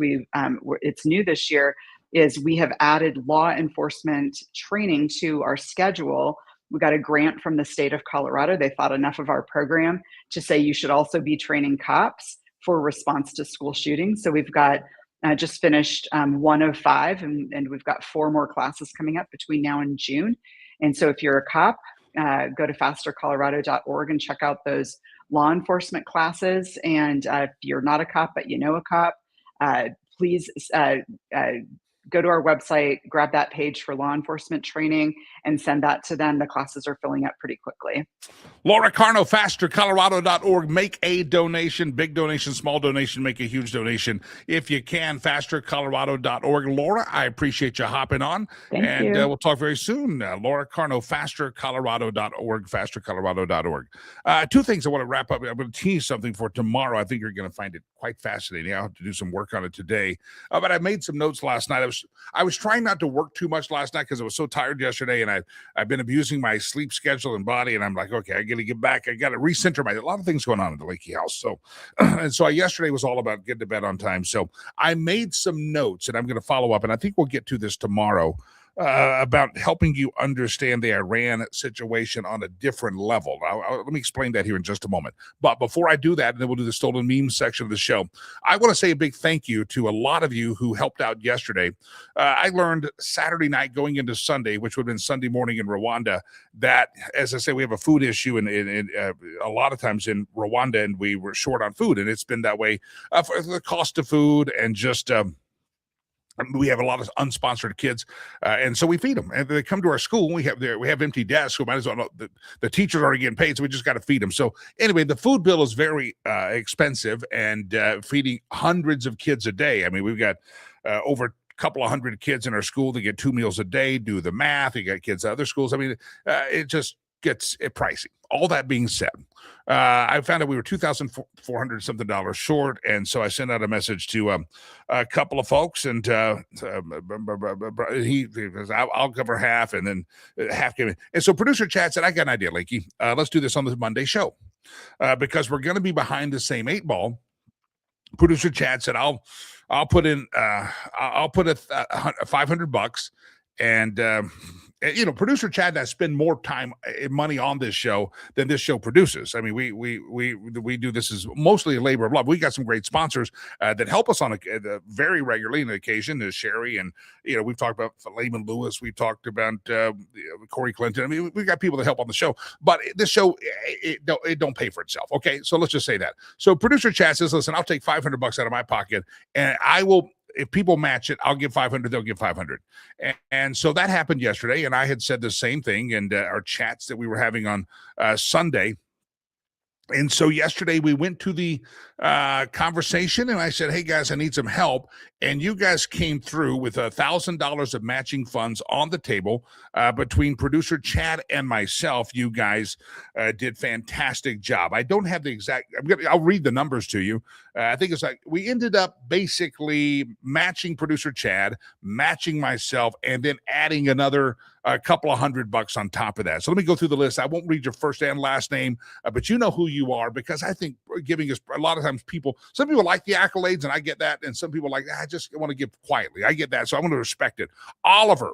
it's new this year, is we have added law enforcement training to our schedule. We got a grant from the state of Colorado. They thought enough of our program to say you should also be training cops for response to school shootings. So we've got just finished 1 of 5, and we've got 4 more classes coming up between now and June. And so if you're a cop, go to fastercolorado.org and check out those law enforcement classes. And if you're not a cop, but you know a cop, please go to our website, grab that page for law enforcement training, and send that to them. The classes are filling up pretty quickly. Laura Carno, fastercolorado.org. Make a donation, big donation, small donation, make a huge donation. If you can, fastercolorado.org. Laura, I appreciate you hopping on. Thank you. We'll talk very soon. Laura Carno, fastercolorado.org, fastercolorado.org. Two things I want to wrap up. I'm going to tease something for tomorrow. I think you're going to find it quite fascinating. I'll have to do some work on it today. But I made some notes last night. I was trying not to work too much last night because I was so tired yesterday, and I've been abusing my sleep schedule and body, and I'm like, okay, I got to get back. I got to recenter a lot of things going on in the Lakey house. So, and so yesterday was all about getting to bed on time. So I made some notes, and I'm going to follow up, and I think we'll get to this tomorrow. About helping you understand the Iran situation on a different level. Let me explain that here in just a moment. But before I do that, and then we'll do the stolen memes section of the show, I want to say a big thank you to a lot of you who helped out yesterday. I learned Saturday night going into Sunday, which would have been Sunday morning in Rwanda, that, as I say, we have a food issue in a lot of times in Rwanda, and we were short on food, and it's been that way for the cost of food and just we have a lot of unsponsored kids, and so we feed them. And they come to our school. We have empty desks. So might as well. The teachers are already getting paid, so we just got to feed them. So anyway, the food bill is very expensive, and feeding hundreds of kids a day. I mean, we've got over a couple of hundred kids in our school that get 2 meals a day. Do the math. You got kids at other schools. I mean, it just gets pricey. All that being said, I found out we were $2,400 something short, and so I sent out a message to a couple of folks, and he goes, "I'll cover half," and then half came in. And so producer Chad said, "I got an idea, Lakey. Let's do this on the Monday show because we're going to be behind the same 8 ball." Producer Chad said, "I'll put in I'll put $500, and." Producer Chad and I spend more time and money on this show than this show produces. I mean, we do this as mostly a labor of love. We got some great sponsors that help us on a very regularly on occasion. There's Sherry, and we've talked about Layman Lewis. We've talked about Corey Clinton. I mean, we got people that help on the show, but this show it don't pay for itself. Okay, so let's just say that. So producer Chad says, "Listen, I'll take $500 out of my pocket, and I will." If people match it, I'll give 500, they'll give 500. And so that happened yesterday, and I had said the same thing in our chats that we were having on Sunday. And so yesterday we went to the conversation, and I said, "Hey guys, I need some help." And you guys came through with $1,000 of matching funds on the table between producer Chad and myself. You guys did fantastic job. I don't have the exact. I'll read the numbers to you. I think it's like we ended up basically matching producer Chad, matching myself, and then adding another a couple of $100 on top of that. So let me go through the list. I won't read your first and last name, but you know who you are, because I think giving us a lot of times some people like the accolades, and I get that. And some people like, I just want to give quietly. I get that. So I want to respect it. Oliver,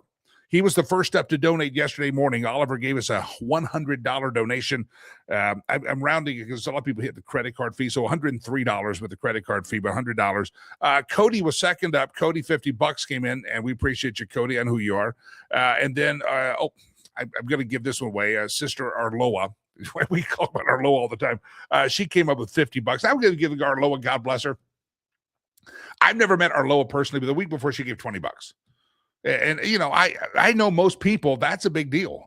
he was the first up to donate yesterday morning. Oliver gave us a $100 donation. I'm rounding because a lot of people hit the credit card fee. So $103 with the credit card fee, but $100. Cody was second up. Cody, $50 came in, and we appreciate you, Cody, and who you are. And then, I'm going to give this one away. Sister Arloa. We call her Arloa all the time. She came up with $50. I'm going to give Arloa, God bless her. I've never met Arloa personally, but the week before she gave $20. And I know most people, that's a big deal.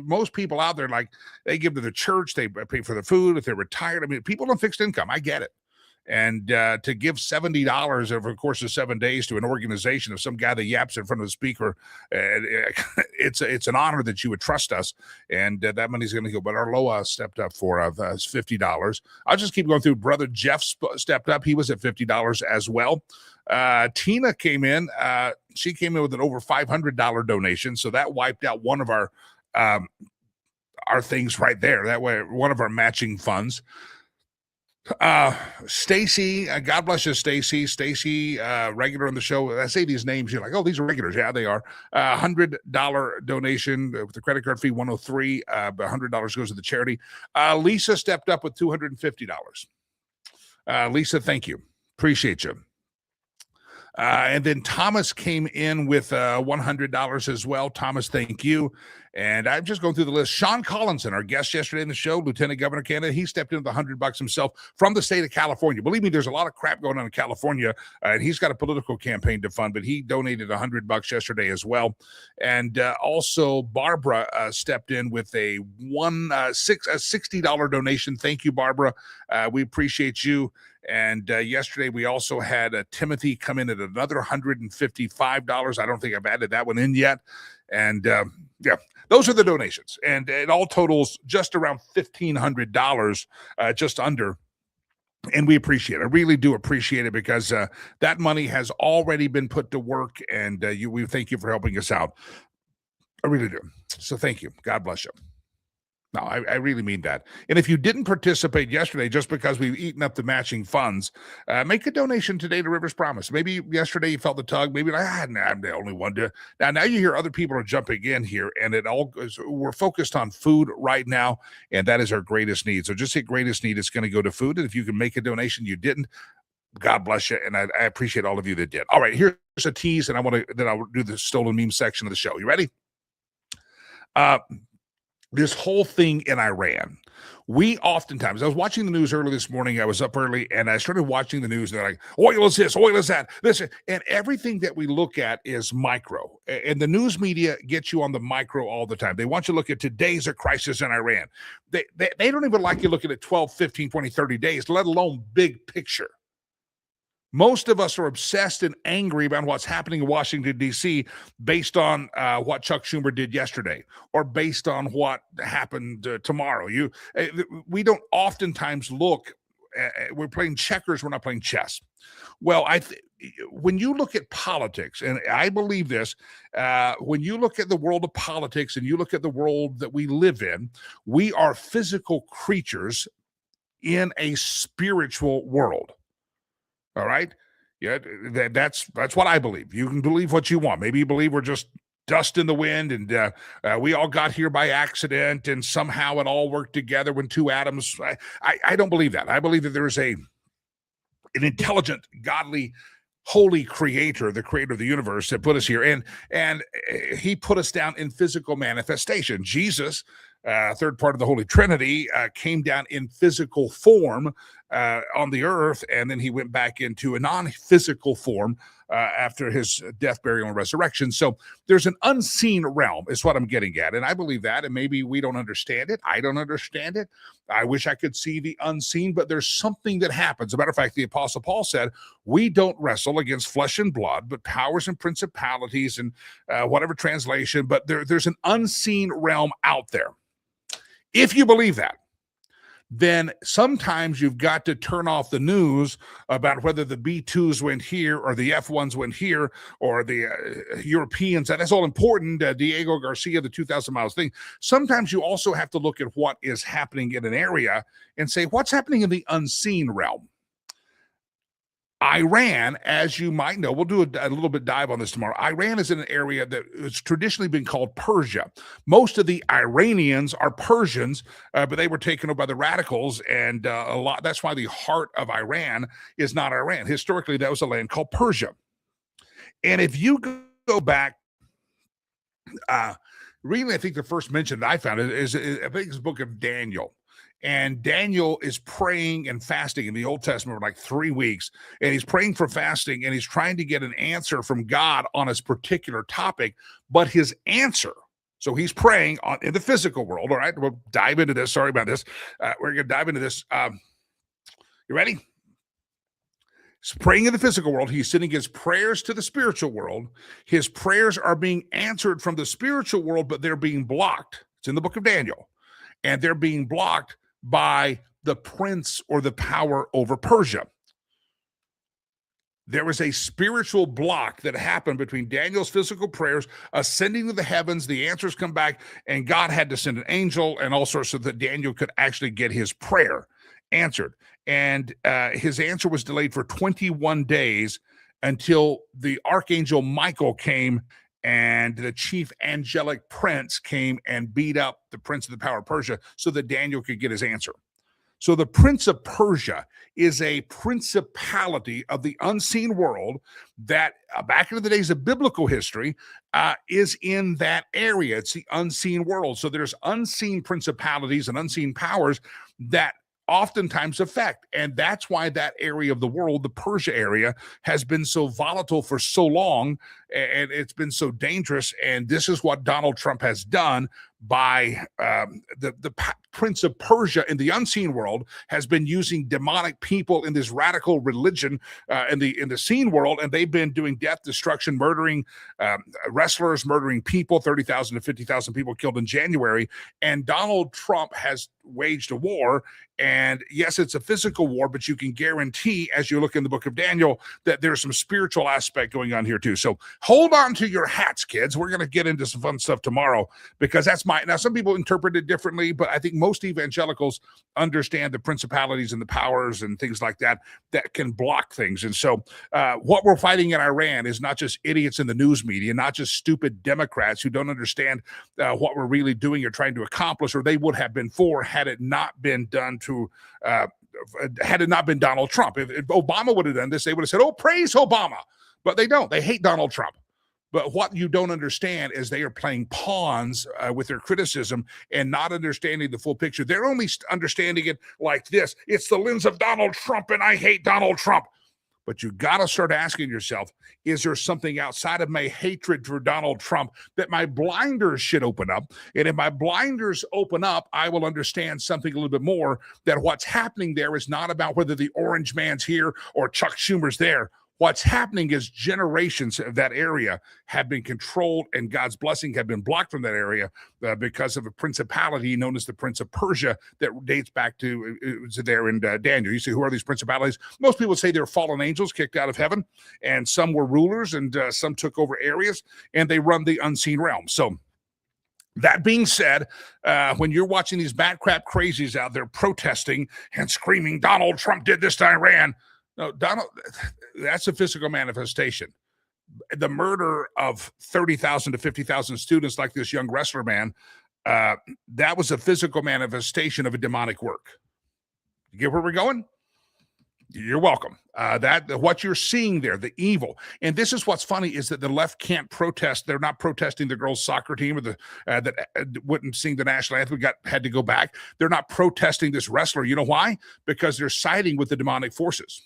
Most people out there, like, they give to the church, they pay for the food if they're retired. I mean, people on fixed income, I get it. And to give $70 over the course of 7 days to an organization of some guy that yaps in front of the speaker, it's an honor that you would trust us. And that money's going to go. But Arloa stepped up for $50. I'll just keep going through. Brother Jeff stepped up. He was at $50 as well. Tina came in. She came in with an over $500 donation. So that wiped out one of our things right there. That way, one of our matching funds. Stacy, God bless you, Stacy. Stacy, regular on the show. I say these names, you're like, oh, these are regulars. Yeah, they are. $100 donation with the credit card fee, $103. $100 goes to the charity. Lisa stepped up with $250. Lisa, thank you. Appreciate you. And then Thomas came in with $100 as well. Thomas, thank you. And I'm just going through the list. Sean Collinson, our guest yesterday in the show, Lieutenant Governor candidate, he stepped in with $100 himself from the state of California. Believe me, there's a lot of crap going on in California, and he's got a political campaign to fund, but he donated $100 yesterday as well. And also Barbara stepped in with a $60 donation. Thank you, Barbara. We appreciate you. And yesterday we also had Timothy come in at another $155. I don't think I've added that one in yet. And yeah, those are the donations. And it all totals just around $1,500, just under. And we appreciate it. I really do appreciate it, because that money has already been put to work. And we thank you for helping us out. I really do. So thank you. God bless you. No, I really mean that. And if you didn't participate yesterday just because we've eaten up the matching funds, make a donation today to Rivers Promise. Maybe yesterday you felt the tug. Maybe I'm the only one to. Now you hear other people are jumping in here, and we're focused on food right now, and that is our greatest need. So just hit greatest need. It's going to go to food. And if you can make a donation, you didn't, God bless you. And I appreciate all of you that did. All right, here's a tease, and I'll do the stolen meme section of the show. You ready? This whole thing in Iran, we oftentimes, I was watching the news early this morning. I was up early and I started watching the news, and they're like, oil is this, oil is that, this, and everything that we look at is micro. And the news media gets you on the micro all the time. They want you to look at today's a crisis in Iran. They don't even like you looking at 12, 15, 20, 30 days, let alone big picture. Most of us are obsessed and angry about what's happening in Washington, D.C. based on what Chuck Schumer did yesterday, or based on what happened tomorrow. We don't oftentimes look, we're playing checkers, we're not playing chess. Well, when you look at politics, and I believe this, when you look at the world of politics and you look at the world that we live in, we are physical creatures in a spiritual world. All right. Yeah, that's what I believe. You can believe what you want. Maybe you believe we're just dust in the wind, and we all got here by accident, and somehow it all worked together when two atoms. I don't believe that. I believe that there is an intelligent, godly, holy creator, the creator of the universe, that put us here, and he put us down in physical manifestation. Jesus, third part of the Holy Trinity, came down in physical form on the earth, and then he went back into a non-physical form after his death, burial, and resurrection. So there's an unseen realm is what I'm getting at, and I believe that, and maybe we don't understand it. I don't understand it. I wish I could see the unseen, but there's something that happens. As a matter of fact, the Apostle Paul said, we don't wrestle against flesh and blood, but powers and principalities, and whatever translation, but there's an unseen realm out there. If you believe that, then sometimes you've got to turn off the news about whether the B-2s went here or the F-1s went here or the Europeans. That's all important. Diego Garcia, the 2,000 miles thing. Sometimes you also have to look at what is happening in an area and say, what's happening in the unseen realm? Iran, as you might know, we'll do a little bit dive on this tomorrow. Iran is in an area that has traditionally been called Persia. Most of the Iranians are Persians, but they were taken over by the radicals, and that's why the heart of Iran is not Iran. Historically, that was a land called Persia. And if you go back, really, I think the first mention that I found is I think it's the book of Daniel. And Daniel is praying and fasting in the Old Testament for like 3 weeks. And he's praying for fasting, and he's trying to get an answer from God on his particular topic. But his answer, so he's praying in the physical world. All right, we'll dive into this. Sorry about this. We're going to dive into this. You ready? He's praying in the physical world. He's sending his prayers to the spiritual world. His prayers are being answered from the spiritual world, but they're being blocked. It's in the book of Daniel. And they're being blocked by the prince or the power over Persia. There was a spiritual block that happened between Daniel's physical prayers ascending to the heavens. The answers come back, and God had to send an angel and all sorts so that Daniel could actually get his prayer answered. And his answer was delayed for 21 days until the archangel Michael came, and the chief angelic prince came and beat up the prince of the power of Persia so that Daniel could get his answer. So the Prince of Persia is a principality of the unseen world that back in the days of biblical history is in that area. It's the unseen world. So there's unseen principalities and unseen powers that oftentimes affect. And that's why that area of the world, the Persia area, has been so volatile for so long, and it's been so dangerous. And this is what Donald Trump has done by the Prince of Persia in the unseen world has been using demonic people in this radical religion in the seen world, and they've been doing death, destruction, murdering wrestlers, murdering people. 30,000 to 50,000 people killed in January, and Donald Trump has waged a war. And yes, it's a physical war, but you can guarantee, as you look in the book of Daniel, that there's some spiritual aspect going on here too. So hold on to your hats, kids. We're going to get into some fun stuff tomorrow, because that's now some people interpret it differently, but I think most evangelicals understand the principalities and the powers and things like that can block things. And so what we're fighting in Iran is not just idiots in the news media, not just stupid Democrats who don't understand what we're really doing or trying to accomplish, or they would have been for had it not been done to had it not been Donald Trump. If Obama would have done this, they would have said, oh, praise Obama. But they don't. They hate Donald Trump. But what you don't understand is they are playing pawns with their criticism and not understanding the full picture. They're only understanding it like this. It's the lens of Donald Trump, and I hate Donald Trump. But you got to start asking yourself, is there something outside of my hatred for Donald Trump that my blinders should open up? And if my blinders open up, I will understand something a little bit more, that what's happening there is not about whether the orange man's here or Chuck Schumer's there. What's happening is generations of that area have been controlled, and God's blessing have been blocked from that area because of a principality known as the Prince of Persia that dates back to there in Daniel. You see, who are these principalities? Most people say they're fallen angels kicked out of heaven, and some were rulers, and some took over areas, and they run the unseen realm. So that being said, when you're watching these bat crap crazies out there protesting and screaming, Donald Trump did this to Iran, no, Donald, that's a physical manifestation. The murder of 30,000 to 50,000 students like this young wrestler man, that was a physical manifestation of a demonic work. You get where we're going? You're welcome. What you're seeing there, the evil. And this is what's funny, is that the left can't protest. They're not protesting the girls' soccer team or that wouldn't sing the national anthem, had to go back. They're not protesting this wrestler. You know why? Because they're siding with the demonic forces.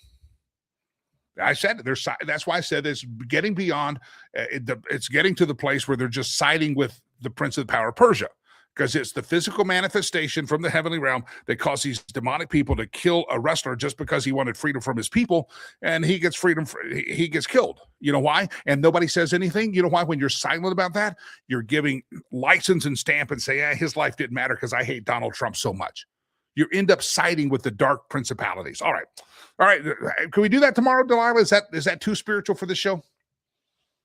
I said that's why I said it's getting beyond. It's getting to the place where they're just siding with the Prince of the Power of Persia, because it's the physical manifestation from the heavenly realm that caused these demonic people to kill a wrestler just because he wanted freedom from his people, and he gets freedom. He gets killed. You know why? And nobody says anything. You know why? When you're silent about that, you're giving license and stamp and say, his life didn't matter because I hate Donald Trump so much. You end up siding with the dark principalities. All right. Can we do that tomorrow, Delilah? Is that too spiritual for the show?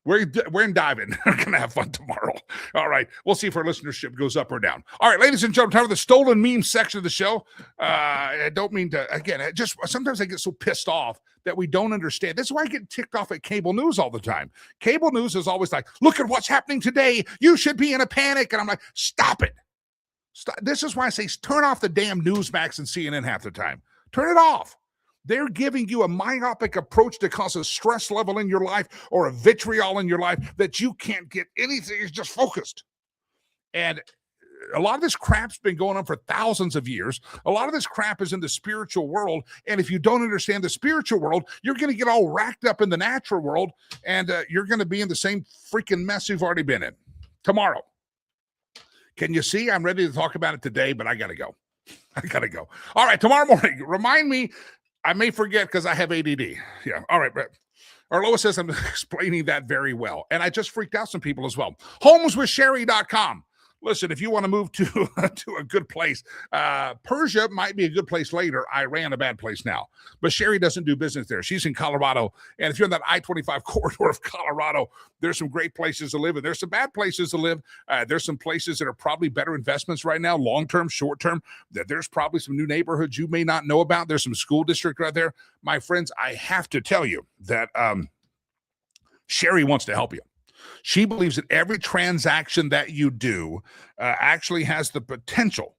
We're in diving. We're going to have fun tomorrow. All right. We'll see if our listenership goes up or down. All right, ladies and gentlemen, time for the stolen meme section of the show. I don't mean to, again, sometimes I get so pissed off that we don't understand. That's why I get ticked off at cable news all the time. Cable news is always like, look at what's happening today. You should be in a panic. And I'm like, stop it. This is why I say turn off the damn Newsmax and CNN half the time. Turn it off. They're giving you a myopic approach to cause a stress level in your life or a vitriol in your life that you can't get anything. It's just focused. And a lot of this crap's been going on for thousands of years. A lot of this crap is in the spiritual world. And if you don't understand the spiritual world, you're going to get all racked up in the natural world, and you're going to be in the same freaking mess you've already been in. Tomorrow. Can you see? I'm ready to talk about it today, but I got to go. All right, tomorrow morning, remind me. I may forget because I have ADD. Yeah, all right. Arloa says I'm explaining that very well. And I just freaked out some people as well. Homeswithsherry.com. Listen, if you want to move to a good place, Persia might be a good place later. Iran, a bad place now. But Sherry doesn't do business there. She's in Colorado. And if you're in that I-25 corridor of Colorado, there's some great places to live. And there's some bad places to live. There's some places that are probably better investments right now, long-term, short-term. There's probably some new neighborhoods you may not know about. There's some school district right there. My friends, I have to tell you that Sherry wants to help you. She believes that every transaction that you do actually has the potential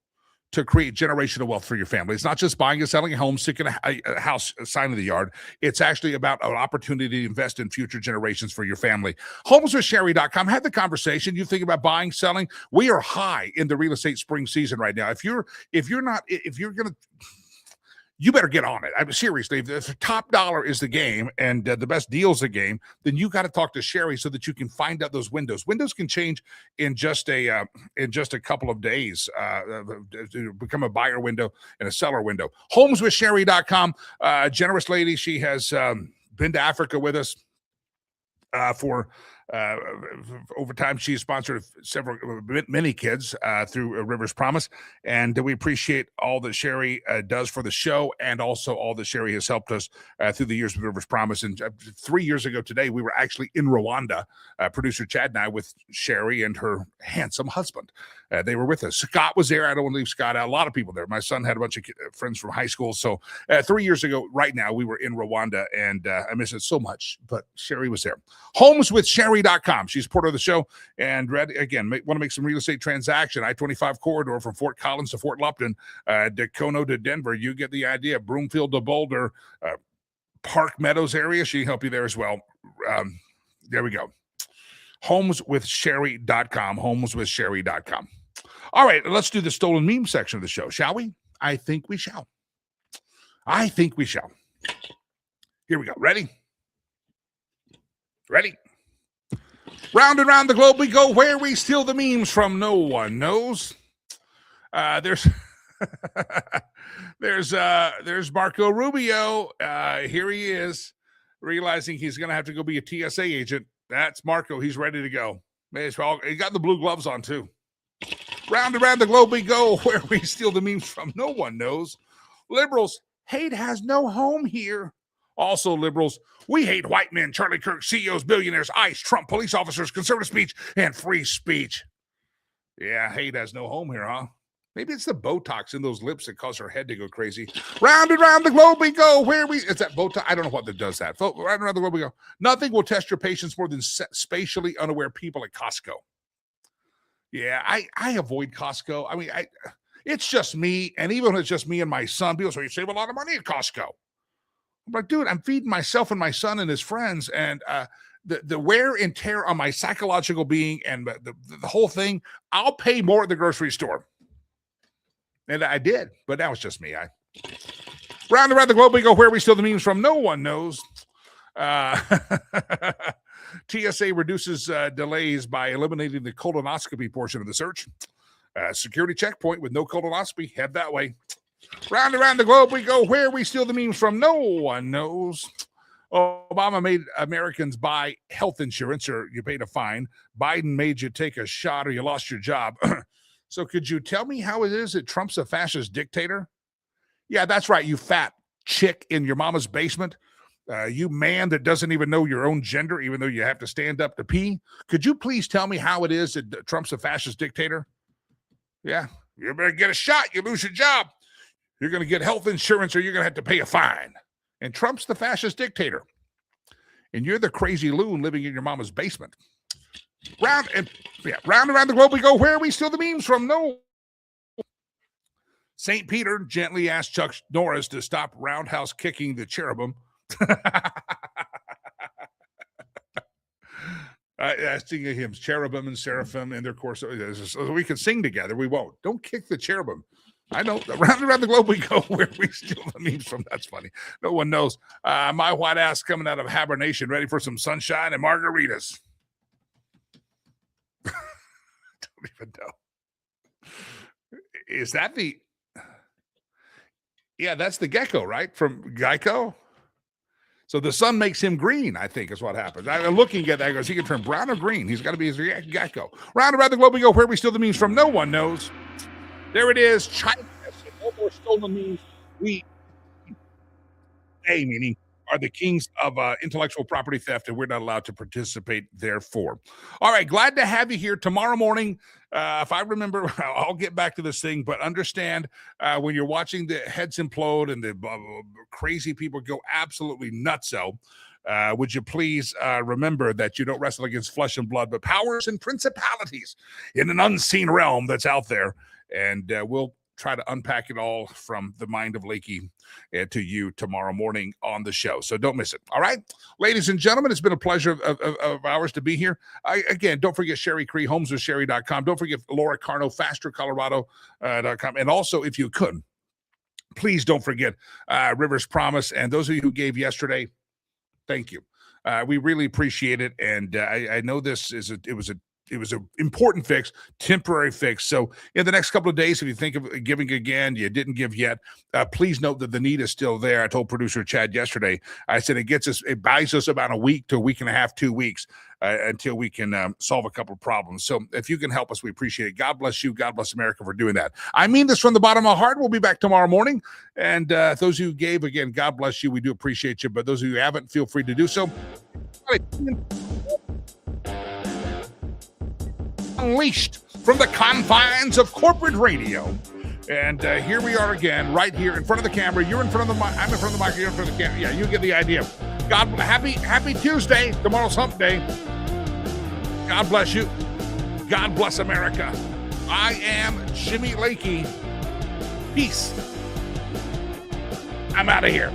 to create generational wealth for your family. It's not just buying and selling a home, sticking a house sign in the yard. It's actually about an opportunity to invest in future generations for your family. HomesWithSherry.com. Have the conversation. You think about buying, selling. We are high in the real estate spring season right now. If you're going to, you better get on it. I mean, seriously, if the top dollar is the game and the best deal is the game, then you got to talk to Sherry so that you can find out those windows. Windows can change in just a couple of days to become a buyer window and a seller window. HomesWithSherry.com. Generous lady. She has been to Africa with us for over time. She's sponsored many kids through Rivers Promise, and we appreciate all that Sherry does for the show, and also all that Sherry has helped us through the years with Rivers Promise. And 3 years ago today, we were actually in Rwanda, producer Chad and I, with Sherry and her handsome husband. They were with us. Scott was there. I don't want to leave Scott out. A lot of people there. My son had a bunch of friends from high school. So 3 years ago, right now, we were in Rwanda, and I miss it so much. But Sherry was there. HomesWithSherry.com. She's part of the show. And again, want to make some real estate transaction. I-25 corridor from Fort Collins to Fort Lupton, Dacono to Denver. You get the idea. Broomfield to Boulder, Park Meadows area. She can help you there as well. There we go. HomesWithSherry.com. HomesWithSherry.com. All right, let's do the stolen meme section of the show, shall we? I think we shall. I think we shall. Here we go. Ready? Ready? Round and round the globe we go, where we steal the memes from no one knows. There's Marco Rubio. Here he is, realizing he's going to have to go be a TSA agent. That's Marco. He's ready to go. He got the blue gloves on, too. Round and round the globe we go, where we steal the memes from no one knows. Liberals, hate has no home here. Also, liberals, we hate white men, Charlie Kirk, CEOs, billionaires, ICE, Trump, police officers, conservative speech, and free speech. Yeah, hate has no home here, huh? Maybe it's the Botox in those lips that cause her head to go crazy. Round and round the globe we go. It's that Botox. I don't know what that does that. Round and round the globe we go. Nothing will test your patience more than spatially unaware people at Costco. Yeah, I avoid Costco. I mean, it's just me. And even when it's just me and my son, people say, you save a lot of money at Costco. I'm like, dude, I'm feeding myself and my son and his friends. And the wear and tear on my psychological being and the whole thing, I'll pay more at the grocery store. And I did, but now it's just me. Round and round the globe we go, where we steal the memes from no one knows. TSA reduces delays by eliminating the colonoscopy portion of the search. Security checkpoint with no colonoscopy. Head that way. Round and round the globe we go, where we steal the memes from no one knows. Obama made Americans buy health insurance or you paid a fine. Biden made you take a shot or you lost your job. So could you tell me how it is that Trump's a fascist dictator? Yeah, that's right, you fat chick in your mama's basement. You man that doesn't even know your own gender, even though you have to stand up to pee. Could you please tell me how it is that Trump's a fascist dictator? Yeah, you better get a shot. You lose your job. You're going to get health insurance or you're going to have to pay a fine. And Trump's the fascist dictator. And you're the crazy loon living in your mama's basement. Round and around the globe we go, where we steal the memes from no. St. Peter gently asked Chuck Norris to stop roundhouse kicking the cherubim. Singing hymns, cherubim and seraphim, and their course, so we can sing together. We won't. Don't kick the cherubim. I know. Round and around the globe we go, where we steal the memes from. That's funny. No one knows. My white ass coming out of hibernation, ready for some sunshine and margaritas. Don't even know. Is that the? Yeah, that's the gecko, right? From Geico. So the sun makes him green, I think, is what happens. I'm looking at that. Goes, he can turn brown or green. He's got to be his gecko. Round around the globe we go, where we steal the memes from no one knows. There it is. China has no more stolen memes. We, meaning, are the kings of intellectual property theft, and we're not allowed to participate, therefore. All right, glad to have you here tomorrow morning. If I remember, I'll get back to this thing, but understand when you're watching the heads implode and the crazy people go absolutely nutso, would you please remember that you don't wrestle against flesh and blood, but powers and principalities in an unseen realm that's out there, and we'll try to unpack it all from the mind of Lakey to you tomorrow morning on the show. So don't miss it. All right, ladies and gentlemen, it's been a pleasure of ours to be here. Again, don't forget Sherry Cree, homeswithsherry.com. Don't forget Laura Carno, fastercolorado.com. And also, if you could, please don't forget Rivers Promise. And those of you who gave yesterday, thank you. We really appreciate it. And I know this is it was an important fix, temporary fix. So in the next couple of days, if you think of giving again, you didn't give yet, please note that the need is still there. I told producer Chad yesterday, I said it buys us about a week to a week and a half, 2 weeks until we can solve a couple of problems. So if you can help us, we appreciate it. God bless you. God bless America for doing that. I mean this from the bottom of my heart. We'll be back tomorrow morning. And those who gave, again, God bless you. We do appreciate you. But those of you who haven't, feel free to do so. Unleashed from the confines of corporate radio. And here we are again, right here in front of the camera. You're in front of the mic. I'm in front of the mic. You're in front of the camera. Yeah, you get the idea. God, happy Tuesday. Tomorrow's hump day. God bless you. God bless America. I am Jimmy Lakey. Peace. I'm out of here.